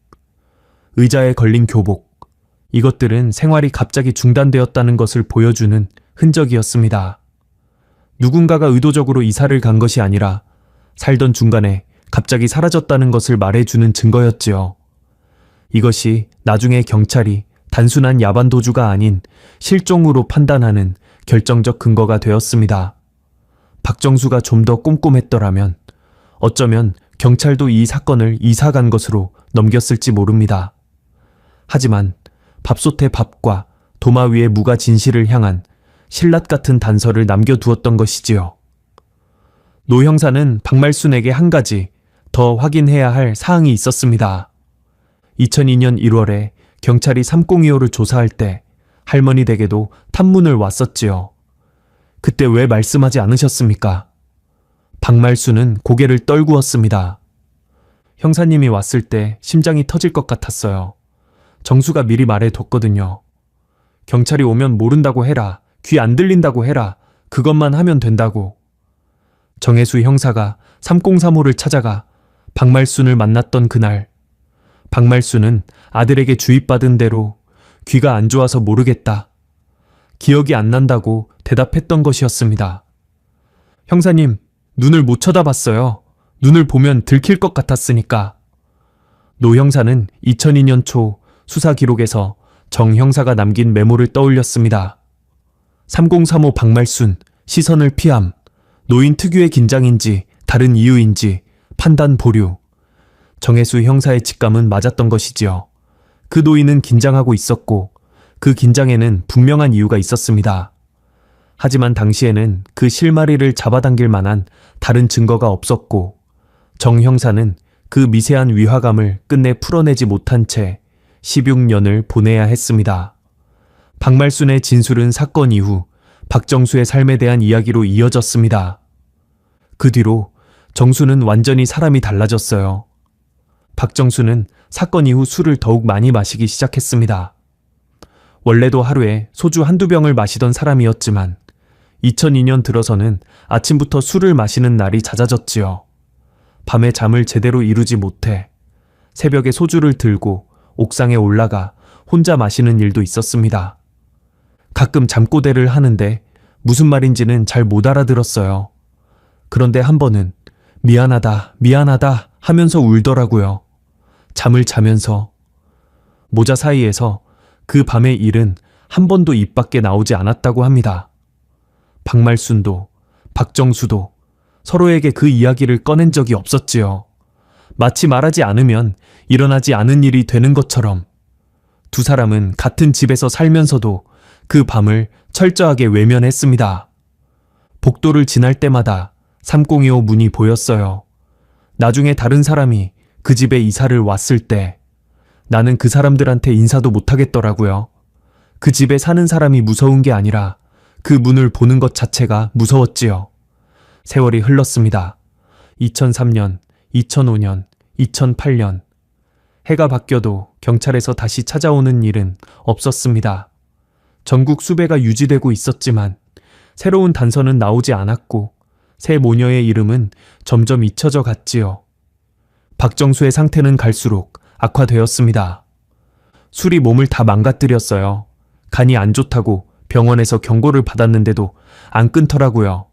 의자에 걸린 교복, 이것들은 생활이 갑자기 중단되었다는 것을 보여주는 흔적이었습니다. 누군가가 의도적으로 이사를 간 것이 아니라 살던 중간에 갑자기 사라졌다는 것을 말해주는 증거였지요. 이것이 나중에 경찰이 단순한 야반도주가 아닌 실종으로 판단하는 결정적 근거가 되었습니다. 박정수가 좀 더 꼼꼼했더라면 어쩌면 경찰도 이 사건을 이사 간 것으로 넘겼을지 모릅니다. 하지만 밥솥의 밥과 도마 위의 무가 진실을 향한 신랏 같은 단서를 남겨두었던 것이지요. 노 형사는 박말순에게 한 가지 더 확인해야 할 사항이 있었습니다. 2002년 1월에 경찰이 3025를 조사할 때 할머니 댁에도 탐문을 왔었지요. 그때 왜 말씀하지 않으셨습니까? 박말순은 고개를 떨구었습니다. 형사님이 왔을 때 심장이 터질 것 같았어요. 정수가 미리 말해뒀거든요. 경찰이 오면 모른다고 해라. 귀 안 들린다고 해라. 그것만 하면 된다고. 정혜수 형사가 3035를 찾아가 박말순을 만났던 그날, 박말순은 아들에게 주입받은 대로 귀가 안 좋아서 모르겠다. 기억이 안 난다고 대답했던 것이었습니다. 형사님, 눈을 못 쳐다봤어요. 눈을 보면 들킬 것 같았으니까. 노 형사는 2002년 초 수사 기록에서 정 형사가 남긴 메모를 떠올렸습니다. 3035 박말순, 시선을 피함, 노인 특유의 긴장인지 다른 이유인지 판단 보류. 정혜수 형사의 직감은 맞았던 것이지요. 그 노인은 긴장하고 있었고 그 긴장에는 분명한 이유가 있었습니다. 하지만 당시에는 그 실마리를 잡아당길 만한 다른 증거가 없었고 정 형사는 그 미세한 위화감을 끝내 풀어내지 못한 채 16년을 보내야 했습니다. 박말순의 진술은 사건 이후 박정수의 삶에 대한 이야기로 이어졌습니다. 그 뒤로 정수는 완전히 사람이 달라졌어요. 박정수는 사건 이후 술을 더욱 많이 마시기 시작했습니다. 원래도 하루에 소주 한두 병을 마시던 사람이었지만 2002년 들어서는 아침부터 술을 마시는 날이 잦아졌지요. 밤에 잠을 제대로 이루지 못해 새벽에 소주를 들고 옥상에 올라가 혼자 마시는 일도 있었습니다. 가끔 잠꼬대를 하는데 무슨 말인지는 잘 못 알아들었어요. 그런데 한 번은 미안하다, 미안하다 하면서 울더라고요. 잠을 자면서. 모자 사이에서 그 밤의 일은 한 번도 입 밖에 나오지 않았다고 합니다. 박말순도 박정수도 서로에게 그 이야기를 꺼낸 적이 없었지요. 마치 말하지 않으면 일어나지 않은 일이 되는 것처럼 두 사람은 같은 집에서 살면서도 그 밤을 철저하게 외면했습니다. 복도를 지날 때마다 3025 문이 보였어요. 나중에 다른 사람이 그 집에 이사를 왔을 때 나는 그 사람들한테 인사도 못하겠더라고요. 그 집에 사는 사람이 무서운 게 아니라 그 문을 보는 것 자체가 무서웠지요. 세월이 흘렀습니다. 2003년, 2005년, 2008년. 해가 바뀌어도 경찰에서 다시 찾아오는 일은 없었습니다. 전국 수배가 유지되고 있었지만 새로운 단서는 나오지 않았고 새 모녀의 이름은 점점 잊혀져 갔지요. 박정수의 상태는 갈수록 악화되었습니다. 술이 몸을 다 망가뜨렸어요. 간이 안 좋다고 병원에서 경고를 받았는데도 안 끊더라고요.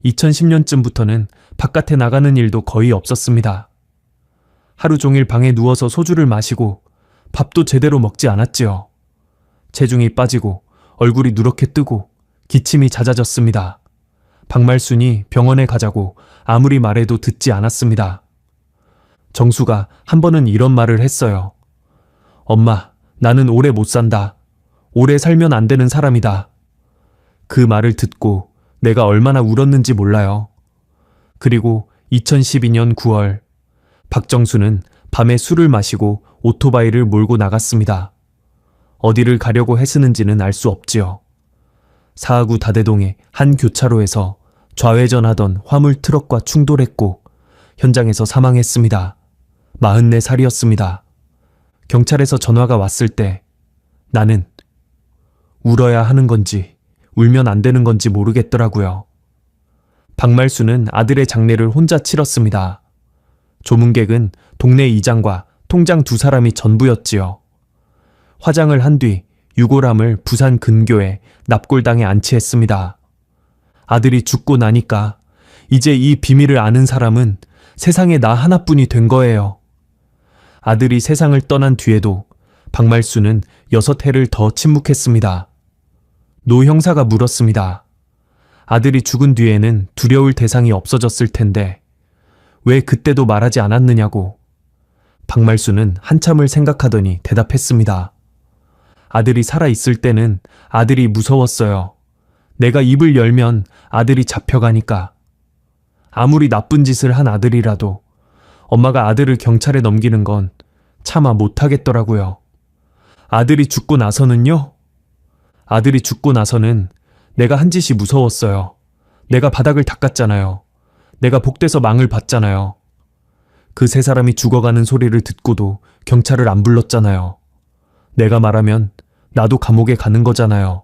2010년쯤부터는 바깥에 나가는 일도 거의 없었습니다. 하루 종일 방에 누워서 소주를 마시고 밥도 제대로 먹지 않았지요. 체중이 빠지고 얼굴이 누렇게 뜨고 기침이 잦아졌습니다. 박말순이 병원에 가자고 아무리 말해도 듣지 않았습니다. 정수가 한 번은 이런 말을 했어요. 엄마, 나는 오래 못 산다. 오래 살면 안 되는 사람이다. 그 말을 듣고 내가 얼마나 울었는지 몰라요. 그리고 2012년 9월, 박정수는 밤에 술을 마시고 오토바이를 몰고 나갔습니다. 어디를 가려고 했으는지는 알 수 없지요. 사하구 다대동의 한 교차로에서 좌회전하던 화물 트럭과 충돌했고 현장에서 사망했습니다. 44살이었습니다. 경찰에서 전화가 왔을 때 나는 울어야 하는 건지 울면 안 되는 건지 모르겠더라고요. 박말순은 아들의 장례를 혼자 치렀습니다. 조문객은 동네 이장과 통장 2사람이 전부였지요. 화장을 한 뒤 유골함을 부산 근교의 납골당에 안치했습니다. 아들이 죽고 나니까 이제 이 비밀을 아는 사람은 세상에 나 하나뿐이 된 거예요. 아들이 세상을 떠난 뒤에도 박말순은 6해를 더 침묵했습니다. 노 형사가 물었습니다. 아들이 죽은 뒤에는 두려울 대상이 없어졌을 텐데 왜 그때도 말하지 않았느냐고. 박말순은 한참을 생각하더니 대답했습니다. 아들이 살아있을 때는 아들이 무서웠어요. 내가 입을 열면 아들이 잡혀가니까. 아무리 나쁜 짓을 한 아들이라도 엄마가 아들을 경찰에 넘기는 건 차마 못하겠더라고요. 아들이 죽고 나서는요? 아들이 죽고 나서는 내가 한 짓이 무서웠어요. 내가 바닥을 닦았잖아요. 내가 복돼서 망을 봤잖아요. 그 3사람이 죽어가는 소리를 듣고도 경찰을 안 불렀잖아요. 내가 말하면 나도 감옥에 가는 거잖아요.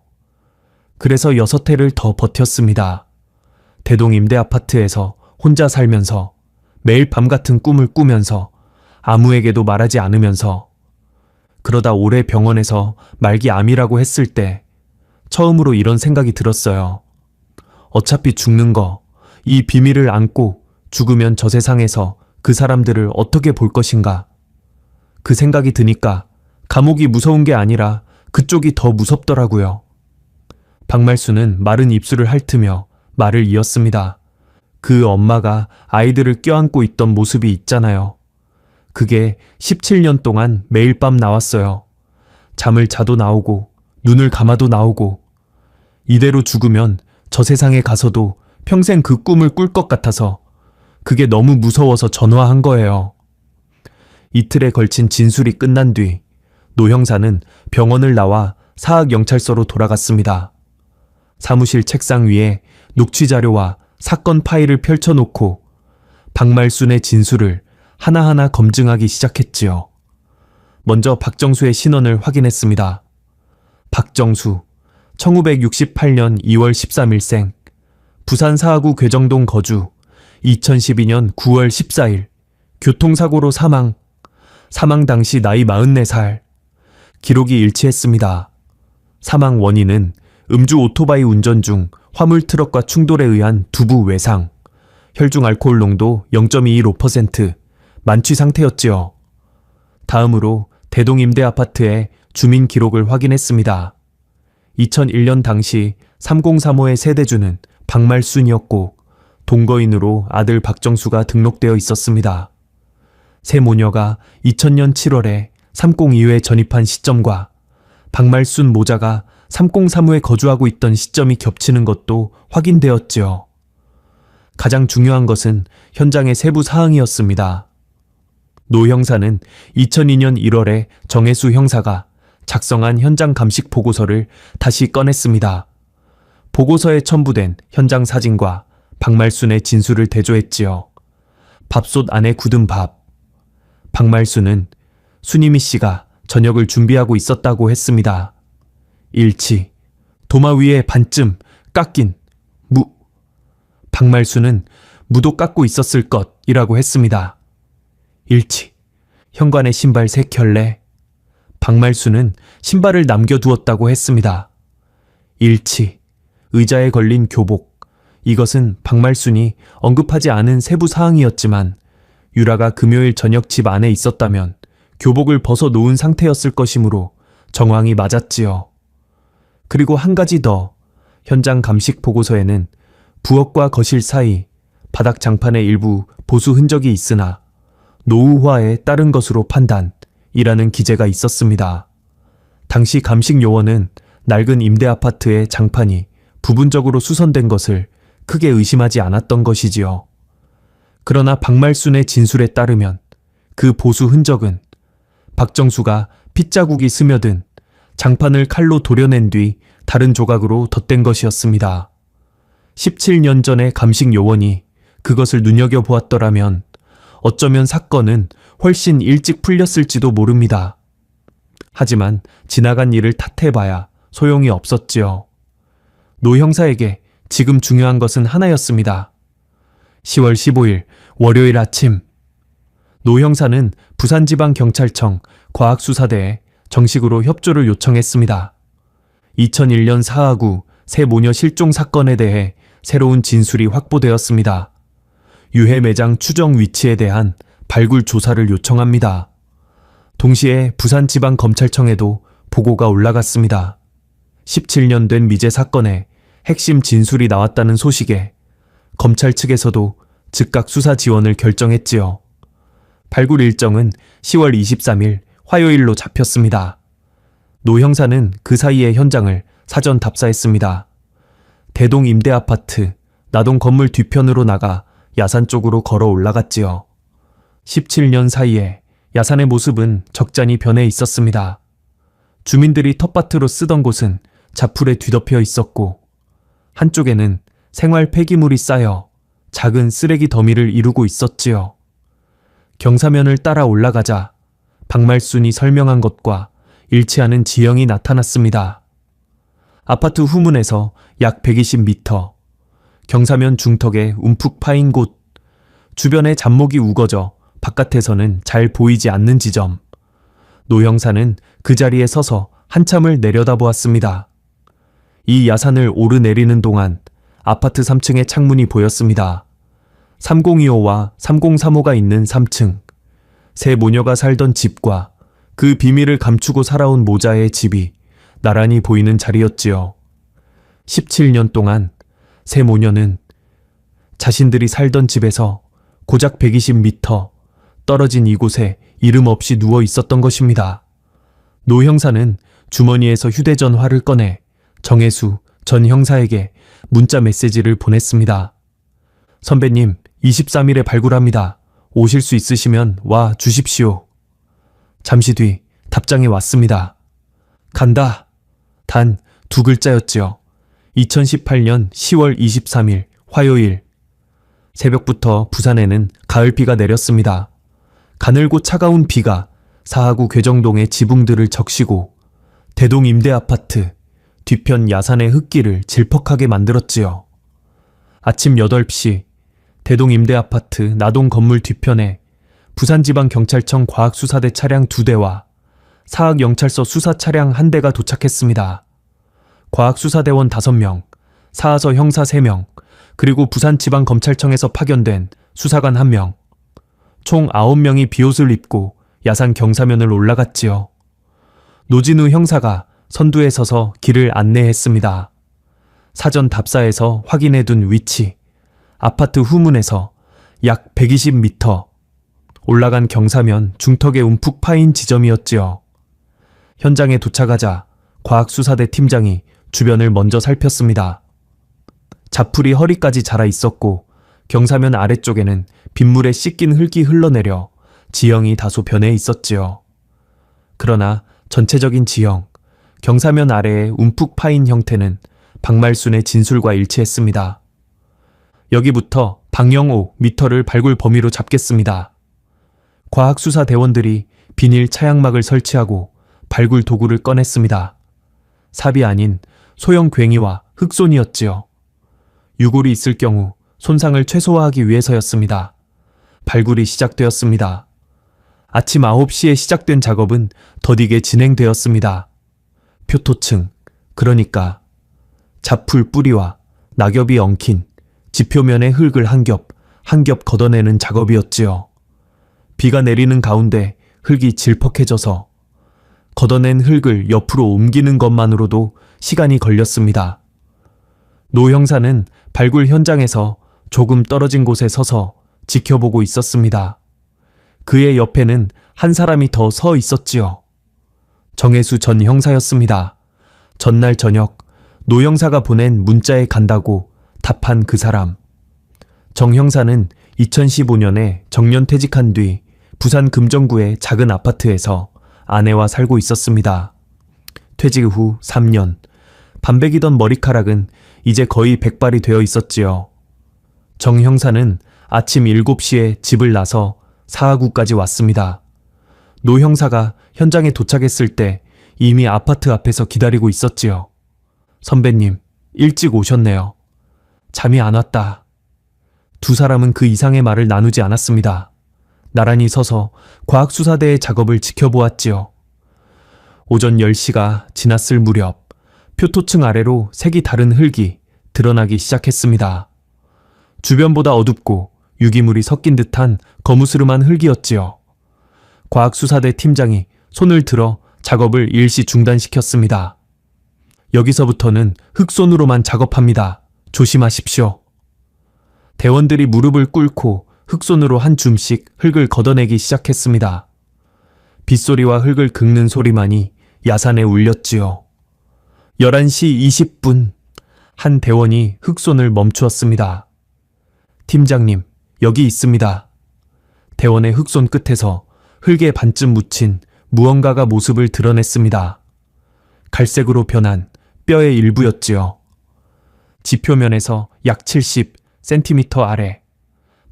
그래서 6해를 더 버텼습니다. 대동 임대 아파트에서 혼자 살면서 매일 밤 같은 꿈을 꾸면서 아무에게도 말하지 않으면서 그러다 올해 병원에서 말기 암이라고 했을 때 처음으로 이런 생각이 들었어요. 어차피 죽는 거, 이 비밀을 안고 죽으면 저 세상에서 그 사람들을 어떻게 볼 것인가. 그 생각이 드니까 감옥이 무서운 게 아니라 그쪽이 더 무섭더라고요. 박말순은 마른 입술을 핥으며 말을 이었습니다. 그 엄마가 아이들을 껴안고 있던 모습이 있잖아요. 그게 17년 동안 매일 밤 나왔어요. 잠을 자도 나오고 눈을 감아도 나오고. 이대로 죽으면 저 세상에 가서도 평생 그 꿈을 꿀 것 같아서 그게 너무 무서워서 전화한 거예요. 이틀에 걸친 진술이 끝난 뒤 노 형사는 병원을 나와 사학경찰서로 돌아갔습니다. 사무실 책상 위에 녹취 자료와 사건 파일을 펼쳐놓고 박말순의 진술을 하나하나 검증하기 시작했지요. 먼저 박정수의 신원을 확인했습니다. 박정수, 1968년 2월 13일생, 부산 사하구 괴정동 거주, 2012년 9월 14일, 교통사고로 사망 당시 나이 44살. 기록이 일치했습니다. 사망 원인은 음주 오토바이 운전 중 화물 트럭과 충돌에 의한 두부 외상, 혈중 알코올 농도 0.215%, 만취 상태였지요. 다음으로 대동 임대 아파트의 주민 기록을 확인했습니다. 2001년 당시 3035의 세대주는 박말순이었고 동거인으로 아들 박정수가 등록되어 있었습니다. 세 모녀가 2000년 7월에 302호에 전입한 시점과 박말순 모자가 303호에 거주하고 있던 시점이 겹치는 것도 확인되었지요. 가장 중요한 것은 현장의 세부 사항이었습니다. 노 형사는 2002년 1월에 정혜수 형사가 작성한 현장 감식 보고서를 다시 꺼냈습니다. 보고서에 첨부된 현장 사진과 박말순의 진술을 대조했지요. 밥솥 안에 굳은 밥. 박말순은 순이미 씨가 저녁을 준비하고 있었다고 했습니다. 일치. 도마 위에 반쯤 깎인 무. 박말순은 무도 깎고 있었을 것이라고 했습니다. 일치. 현관에 신발 3켤레. 박말순은 신발을 남겨두었다고 했습니다. 일치. 의자에 걸린 교복. 이것은 박말순이 언급하지 않은 세부 사항이었지만 유라가 금요일 저녁 집 안에 있었다면 교복을 벗어 놓은 상태였을 것이므로 정황이 맞았지요. 그리고 한 가지 더. 현장 감식 보고서에는 부엌과 거실 사이 바닥 장판의 일부 보수 흔적이 있으나 노후화에 따른 것으로 판단이라는 기재가 있었습니다. 당시 감식 요원은 낡은 임대 아파트의 장판이 부분적으로 수선된 것을 크게 의심하지 않았던 것이지요. 그러나 박말순의 진술에 따르면 그 보수 흔적은 박정수가 핏자국이 스며든 장판을 칼로 도려낸 뒤 다른 조각으로 덧댄 것이었습니다. 17년 전의 감식 요원이 그것을 눈여겨보았더라면 어쩌면 사건은 훨씬 일찍 풀렸을지도 모릅니다. 하지만 지나간 일을 탓해봐야 소용이 없었지요. 노 형사에게 지금 중요한 것은 하나였습니다. 10월 15일 월요일 아침, 노 형사는 부산지방경찰청 과학수사대에 정식으로 협조를 요청했습니다. 2001년 사하구 새 모녀 실종 사건에 대해 새로운 진술이 확보되었습니다. 유해 매장 추정 위치에 대한 발굴 조사를 요청합니다. 동시에 부산지방검찰청에도 보고가 올라갔습니다. 17년 된 미제 사건에 핵심 진술이 나왔다는 소식에 검찰 측에서도 즉각 수사 지원을 결정했지요. 발굴 일정은 10월 23일 화요일로 잡혔습니다. 노 형사는 그 사이에 현장을 사전 답사했습니다. 대동 임대아파트 나동 건물 뒤편으로 나가 야산 쪽으로 걸어 올라갔지요. 17년 사이에 야산의 모습은 적잖이 변해 있었습니다. 주민들이 텃밭으로 쓰던 곳은 자풀에 뒤덮여 있었고 한쪽에는 생활 폐기물이 쌓여 작은 쓰레기 더미를 이루고 있었지요. 경사면을 따라 올라가자 박말순이 설명한 것과 일치하는 지형이 나타났습니다. 아파트 후문에서 약 120m, 경사면 중턱에 움푹 파인 곳, 주변에 잡목이 우거져 바깥에서는 잘 보이지 않는 지점. 노 형사는 그 자리에 서서 한참을 내려다보았습니다. 이 야산을 오르내리는 동안 아파트 3층의 창문이 보였습니다. 3025와 3035가 있는 3층, 새 모녀가 살던 집과 그 비밀을 감추고 살아온 모자의 집이 나란히 보이는 자리였지요. 17년 동안 새 모녀는 자신들이 살던 집에서 고작 120m 떨어진 이곳에 이름 없이 누워 있었던 것입니다. 노 형사는 주머니에서 휴대전화를 꺼내 정혜수 전 형사에게 문자 메시지를 보냈습니다. 선배님, 23일에 발굴합니다. 오실 수 있으시면 와 주십시오. 잠시 뒤 답장이 왔습니다. 간다. 단 두 글자였지요. 2018년 10월 23일 화요일. 새벽부터 부산에는 가을비가 내렸습니다. 가늘고 차가운 비가 사하구 괴정동의 지붕들을 적시고 대동 임대아파트 뒤편 야산의 흙길을 질퍽하게 만들었지요. 아침 8시 대동 임대아파트 나동 건물 뒤편에 부산지방경찰청 과학수사대 차량 2대와 사학영찰서 수사 차량 1대가 도착했습니다. 과학수사대원 5명, 사하서 형사 3명, 그리고 부산지방검찰청에서 파견된 수사관 1명, 총 9명이 비옷을 입고 야산 경사면을 올라갔지요. 노진우 형사가 선두에 서서 길을 안내했습니다. 사전 답사에서 확인해둔 위치, 아파트 후문에서 약 120m 올라간 경사면 중턱에 움푹 파인 지점이었지요. 현장에 도착하자 과학수사대 팀장이 주변을 먼저 살폈습니다. 자풀이 허리까지 자라 있었고 경사면 아래쪽에는 빗물에 씻긴 흙이 흘러내려 지형이 다소 변해 있었지요. 그러나 전체적인 지형, 경사면 아래의 움푹 파인 형태는 박말순의 진술과 일치했습니다. 여기부터 방영호 미터를 발굴 범위로 잡겠습니다. 과학수사 대원들이 비닐 차양막을 설치하고 발굴 도구를 꺼냈습니다. 삽이 아닌 소형 괭이와 흑손이었지요. 유골이 있을 경우 손상을 최소화하기 위해서였습니다. 발굴이 시작되었습니다. 아침 9시에 시작된 작업은 더디게 진행되었습니다. 표토층, 그러니까 자풀 뿌리와 낙엽이 엉킨 지표면의 흙을 한 겹 걷어내는 작업이었지요. 비가 내리는 가운데 흙이 질퍽해져서 걷어낸 흙을 옆으로 옮기는 것만으로도 시간이 걸렸습니다. 노 형사는 발굴 현장에서 조금 떨어진 곳에 서서 지켜보고 있었습니다. 그의 옆에는 한 사람이 더 서 있었지요. 정혜수 전 형사였습니다. 전날 저녁 노 형사가 보낸 문자에 간다고 답한 그 사람. 정 형사는 2015년에 정년퇴직한 뒤 부산 금정구의 작은 아파트에서 아내와 살고 있었습니다. 퇴직 후 3년, 반백이던 머리카락은 이제 거의 백발이 되어 있었지요. 정 형사는 아침 7시에 집을 나서 사하구까지 왔습니다. 노 형사가 현장에 도착했을 때 이미 아파트 앞에서 기다리고 있었지요. 선배님, 일찍 오셨네요. 잠이 안 왔다. 두 사람은 그 이상의 말을 나누지 않았습니다. 나란히 서서 과학수사대의 작업을 지켜보았지요. 오전 10시가 지났을 무렵 표토층 아래로 색이 다른 흙이 드러나기 시작했습니다. 주변보다 어둡고 유기물이 섞인 듯한 거무스름한 흙이었지요. 과학수사대 팀장이 손을 들어 작업을 일시 중단시켰습니다. 여기서부터는 흙손으로만 작업합니다. 조심하십시오. 대원들이 무릎을 꿇고 흙손으로 한 줌씩 흙을 걷어내기 시작했습니다. 빗소리와 흙을 긁는 소리만이 야산에 울렸지요. 11시 20분, 한 대원이 흙손을 멈추었습니다. 팀장님, 여기 있습니다. 대원의 흙손 끝에서 흙에 반쯤 묻힌 무언가가 모습을 드러냈습니다. 갈색으로 변한 뼈의 일부였지요. 지표면에서 약 70cm 아래,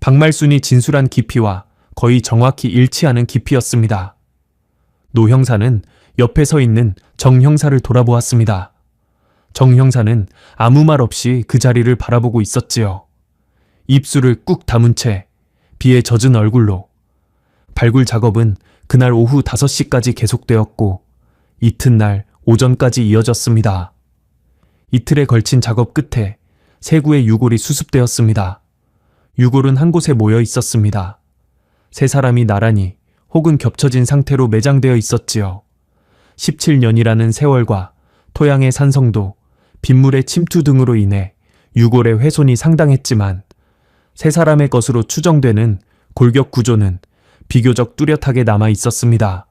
박말순이 진술한 깊이와 거의 정확히 일치하는 깊이였습니다. 노 형사는 옆에 서 있는 정 형사를 돌아보았습니다. 정 형사는 아무 말 없이 그 자리를 바라보고 있었지요. 입술을 꾹 다문 채 비에 젖은 얼굴로. 발굴 작업은 그날 오후 5시까지 계속되었고 이튿날 오전까지 이어졌습니다. 이틀에 걸친 작업 끝에 세구의 유골이 수습되었습니다. 유골은 한 곳에 모여 있었습니다. 세 사람이 나란히 혹은 겹쳐진 상태로 매장되어 있었지요. 17년이라는 세월과 토양의 산성도, 빗물의 침투 등으로 인해 유골의 훼손이 상당했지만 세 사람의 것으로 추정되는 골격 구조는 비교적 뚜렷하게 남아 있었습니다.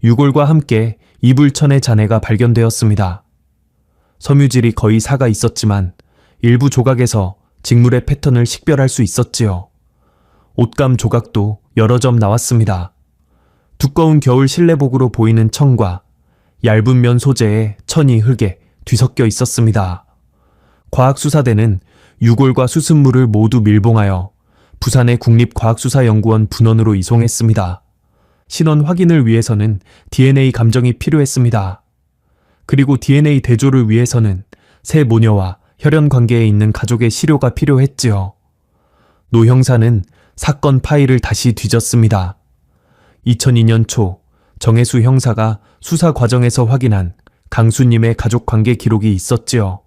유골과 함께 이불천의 잔해가 발견되었습니다. 섬유질이 거의 사가 있었지만 일부 조각에서 직물의 패턴을 식별할 수 있었지요. 옷감 조각도 여러 점 나왔습니다. 두꺼운 겨울 실내복으로 보이는 천과 얇은 면 소재의 천이 흙에 뒤섞여 있었습니다. 과학수사대는 유골과 수습물을 모두 밀봉하여 부산의 국립과학수사연구원 분원으로 이송했습니다. 신원 확인을 위해서는 DNA 감정이 필요했습니다. 그리고 DNA 대조를 위해서는 새 모녀와 혈연 관계에 있는 가족의 시료가 필요했지요. 노 형사는 사건 파일을 다시 뒤졌습니다. 2002년 초 정혜수 형사가 수사 과정에서 확인한 강수님의 가족 관계 기록이 있었지요.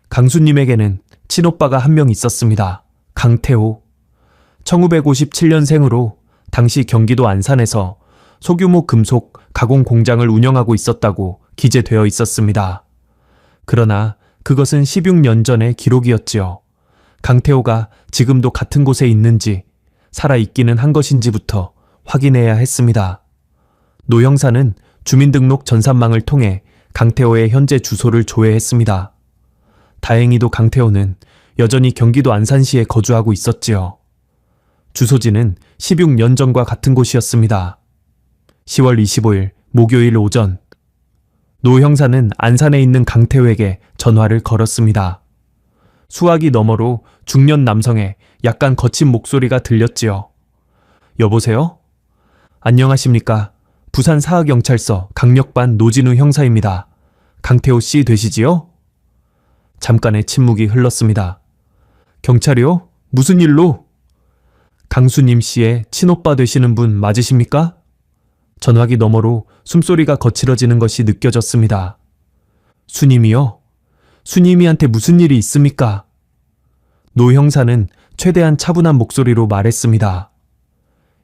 강수님에게는 친오빠가 한 명 있었습니다. 강태호. 1957년생으로 당시 경기도 안산에서 소규모 금속 가공 공장을 운영하고 있었다고 기재되어 있었습니다. 그러나 그것은 16년 전의 기록이었지요. 강태호가 지금도 같은 곳에 있는지, 살아있기는 한 것인지부터 확인해야 했습니다. 노 형사는 주민등록 전산망을 통해 강태호의 현재 주소를 조회했습니다. 다행히도 강태호는 여전히 경기도 안산시에 거주하고 있었지요. 주소지는 16년 전과 같은 곳이었습니다. 10월 25일 목요일 오전, 노 형사는 안산에 있는 강태호에게 전화를 걸었습니다. 수화기 너머로 중년 남성의 약간 거친 목소리가 들렸지요. 여보세요? 안녕하십니까? 부산 사하경찰서 강력반 노진우 형사입니다. 강태호 씨 되시지요? 잠깐의 침묵이 흘렀습니다. 경찰이요? 무슨 일로? 강수님 씨의 친오빠 되시는 분 맞으십니까? 전화기 너머로 숨소리가 거칠어지는 것이 느껴졌습니다. 수님이요? 수님이한테 무슨 일이 있습니까? 노 형사는 최대한 차분한 목소리로 말했습니다.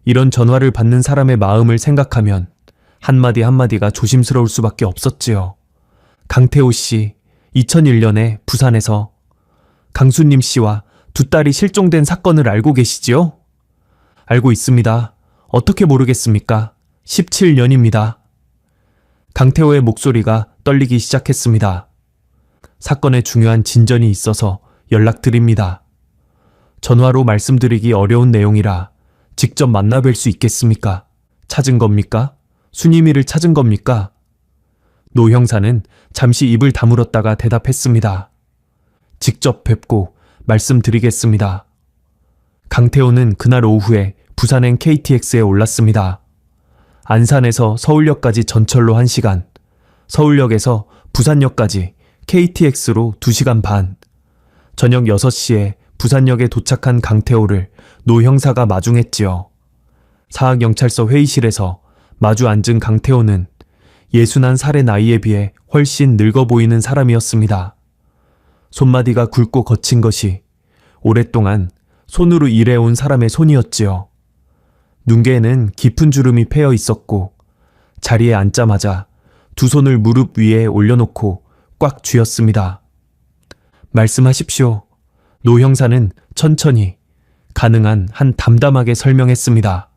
이런 전화를 받는 사람의 마음을 생각하면 한마디 한마디가 조심스러울 수밖에 없었지요. 강태호 씨, 2001년에 부산에서. 강수님 씨와 두 딸이 실종된 사건을 알고 계시지요? 알고 있습니다. 어떻게 모르겠습니까? 17년입니다. 강태호의 목소리가 떨리기 시작했습니다. 사건에 중요한 진전이 있어서 연락드립니다. 전화로 말씀드리기 어려운 내용이라 직접 만나뵐 수 있겠습니까? 찾은 겁니까? 순이미를 찾은 겁니까? 노 형사는 잠시 입을 다물었다가 대답했습니다. 직접 뵙고 말씀드리겠습니다. 강태호는 그날 오후에 부산행 KTX에 올랐습니다. 안산에서 서울역까지 전철로 1시간, 서울역에서 부산역까지 KTX로 2시간 반. 저녁 6시에 부산역에 도착한 강태호를 노 형사가 마중했지요. 사학경찰서 회의실에서 마주 앉은 강태호는 61살의 나이에 비해 훨씬 늙어 보이는 사람이었습니다. 손마디가 굵고 거친 것이 오랫동안 손으로 일해온 사람의 손이었지요. 눈개에는 깊은 주름이 패여 있었고 자리에 앉자마자 두 손을 무릎 위에 올려놓고 꽉 쥐었습니다. 말씀하십시오. 노 형사는 천천히 가능한 한 담담하게 설명했습니다.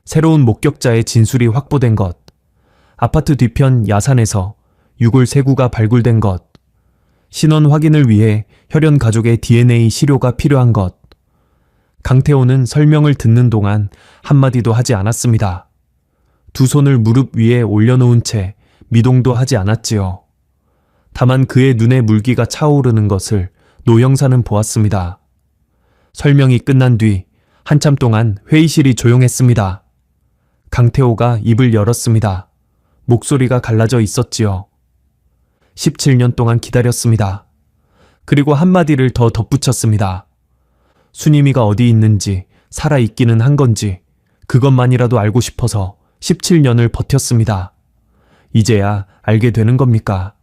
새로운 목격자의 진술이 확보된 것, 아파트 뒤편 야산에서 유골 3구가 발굴된 것, 신원 확인을 위해 혈연 가족의 DNA 시료가 필요한 것. 강태호는 설명을 듣는 동안 한마디도 하지 않았습니다. 두 손을 무릎 위에 올려놓은 채 미동도 하지 않았지요. 다만 그의 눈에 물기가 차오르는 것을 노 형사는 보았습니다. 설명이 끝난 뒤 한참 동안 회의실이 조용했습니다. 강태호가 입을 열었습니다. 목소리가 갈라져 있었지요. 17년 동안 기다렸습니다. 그리고 한마디를 더 덧붙였습니다. 순이미가 어디 있는지, 살아있기는 한 건지 그것만이라도 알고 싶어서 17년을 버텼습니다. 이제야 알게 되는 겁니까?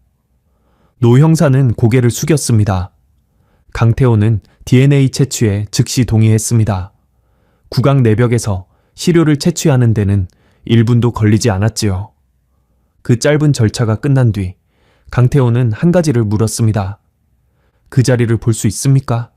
노 형사는 고개를 숙였습니다. 강태호는 DNA 채취에 즉시 동의했습니다. 구강 내벽에서 시료를 채취하는 데는 1분도 걸리지 않았지요. 그 짧은 절차가 끝난 뒤 강태호는 한 가지를 물었습니다. 그 자리를 볼 수 있습니까?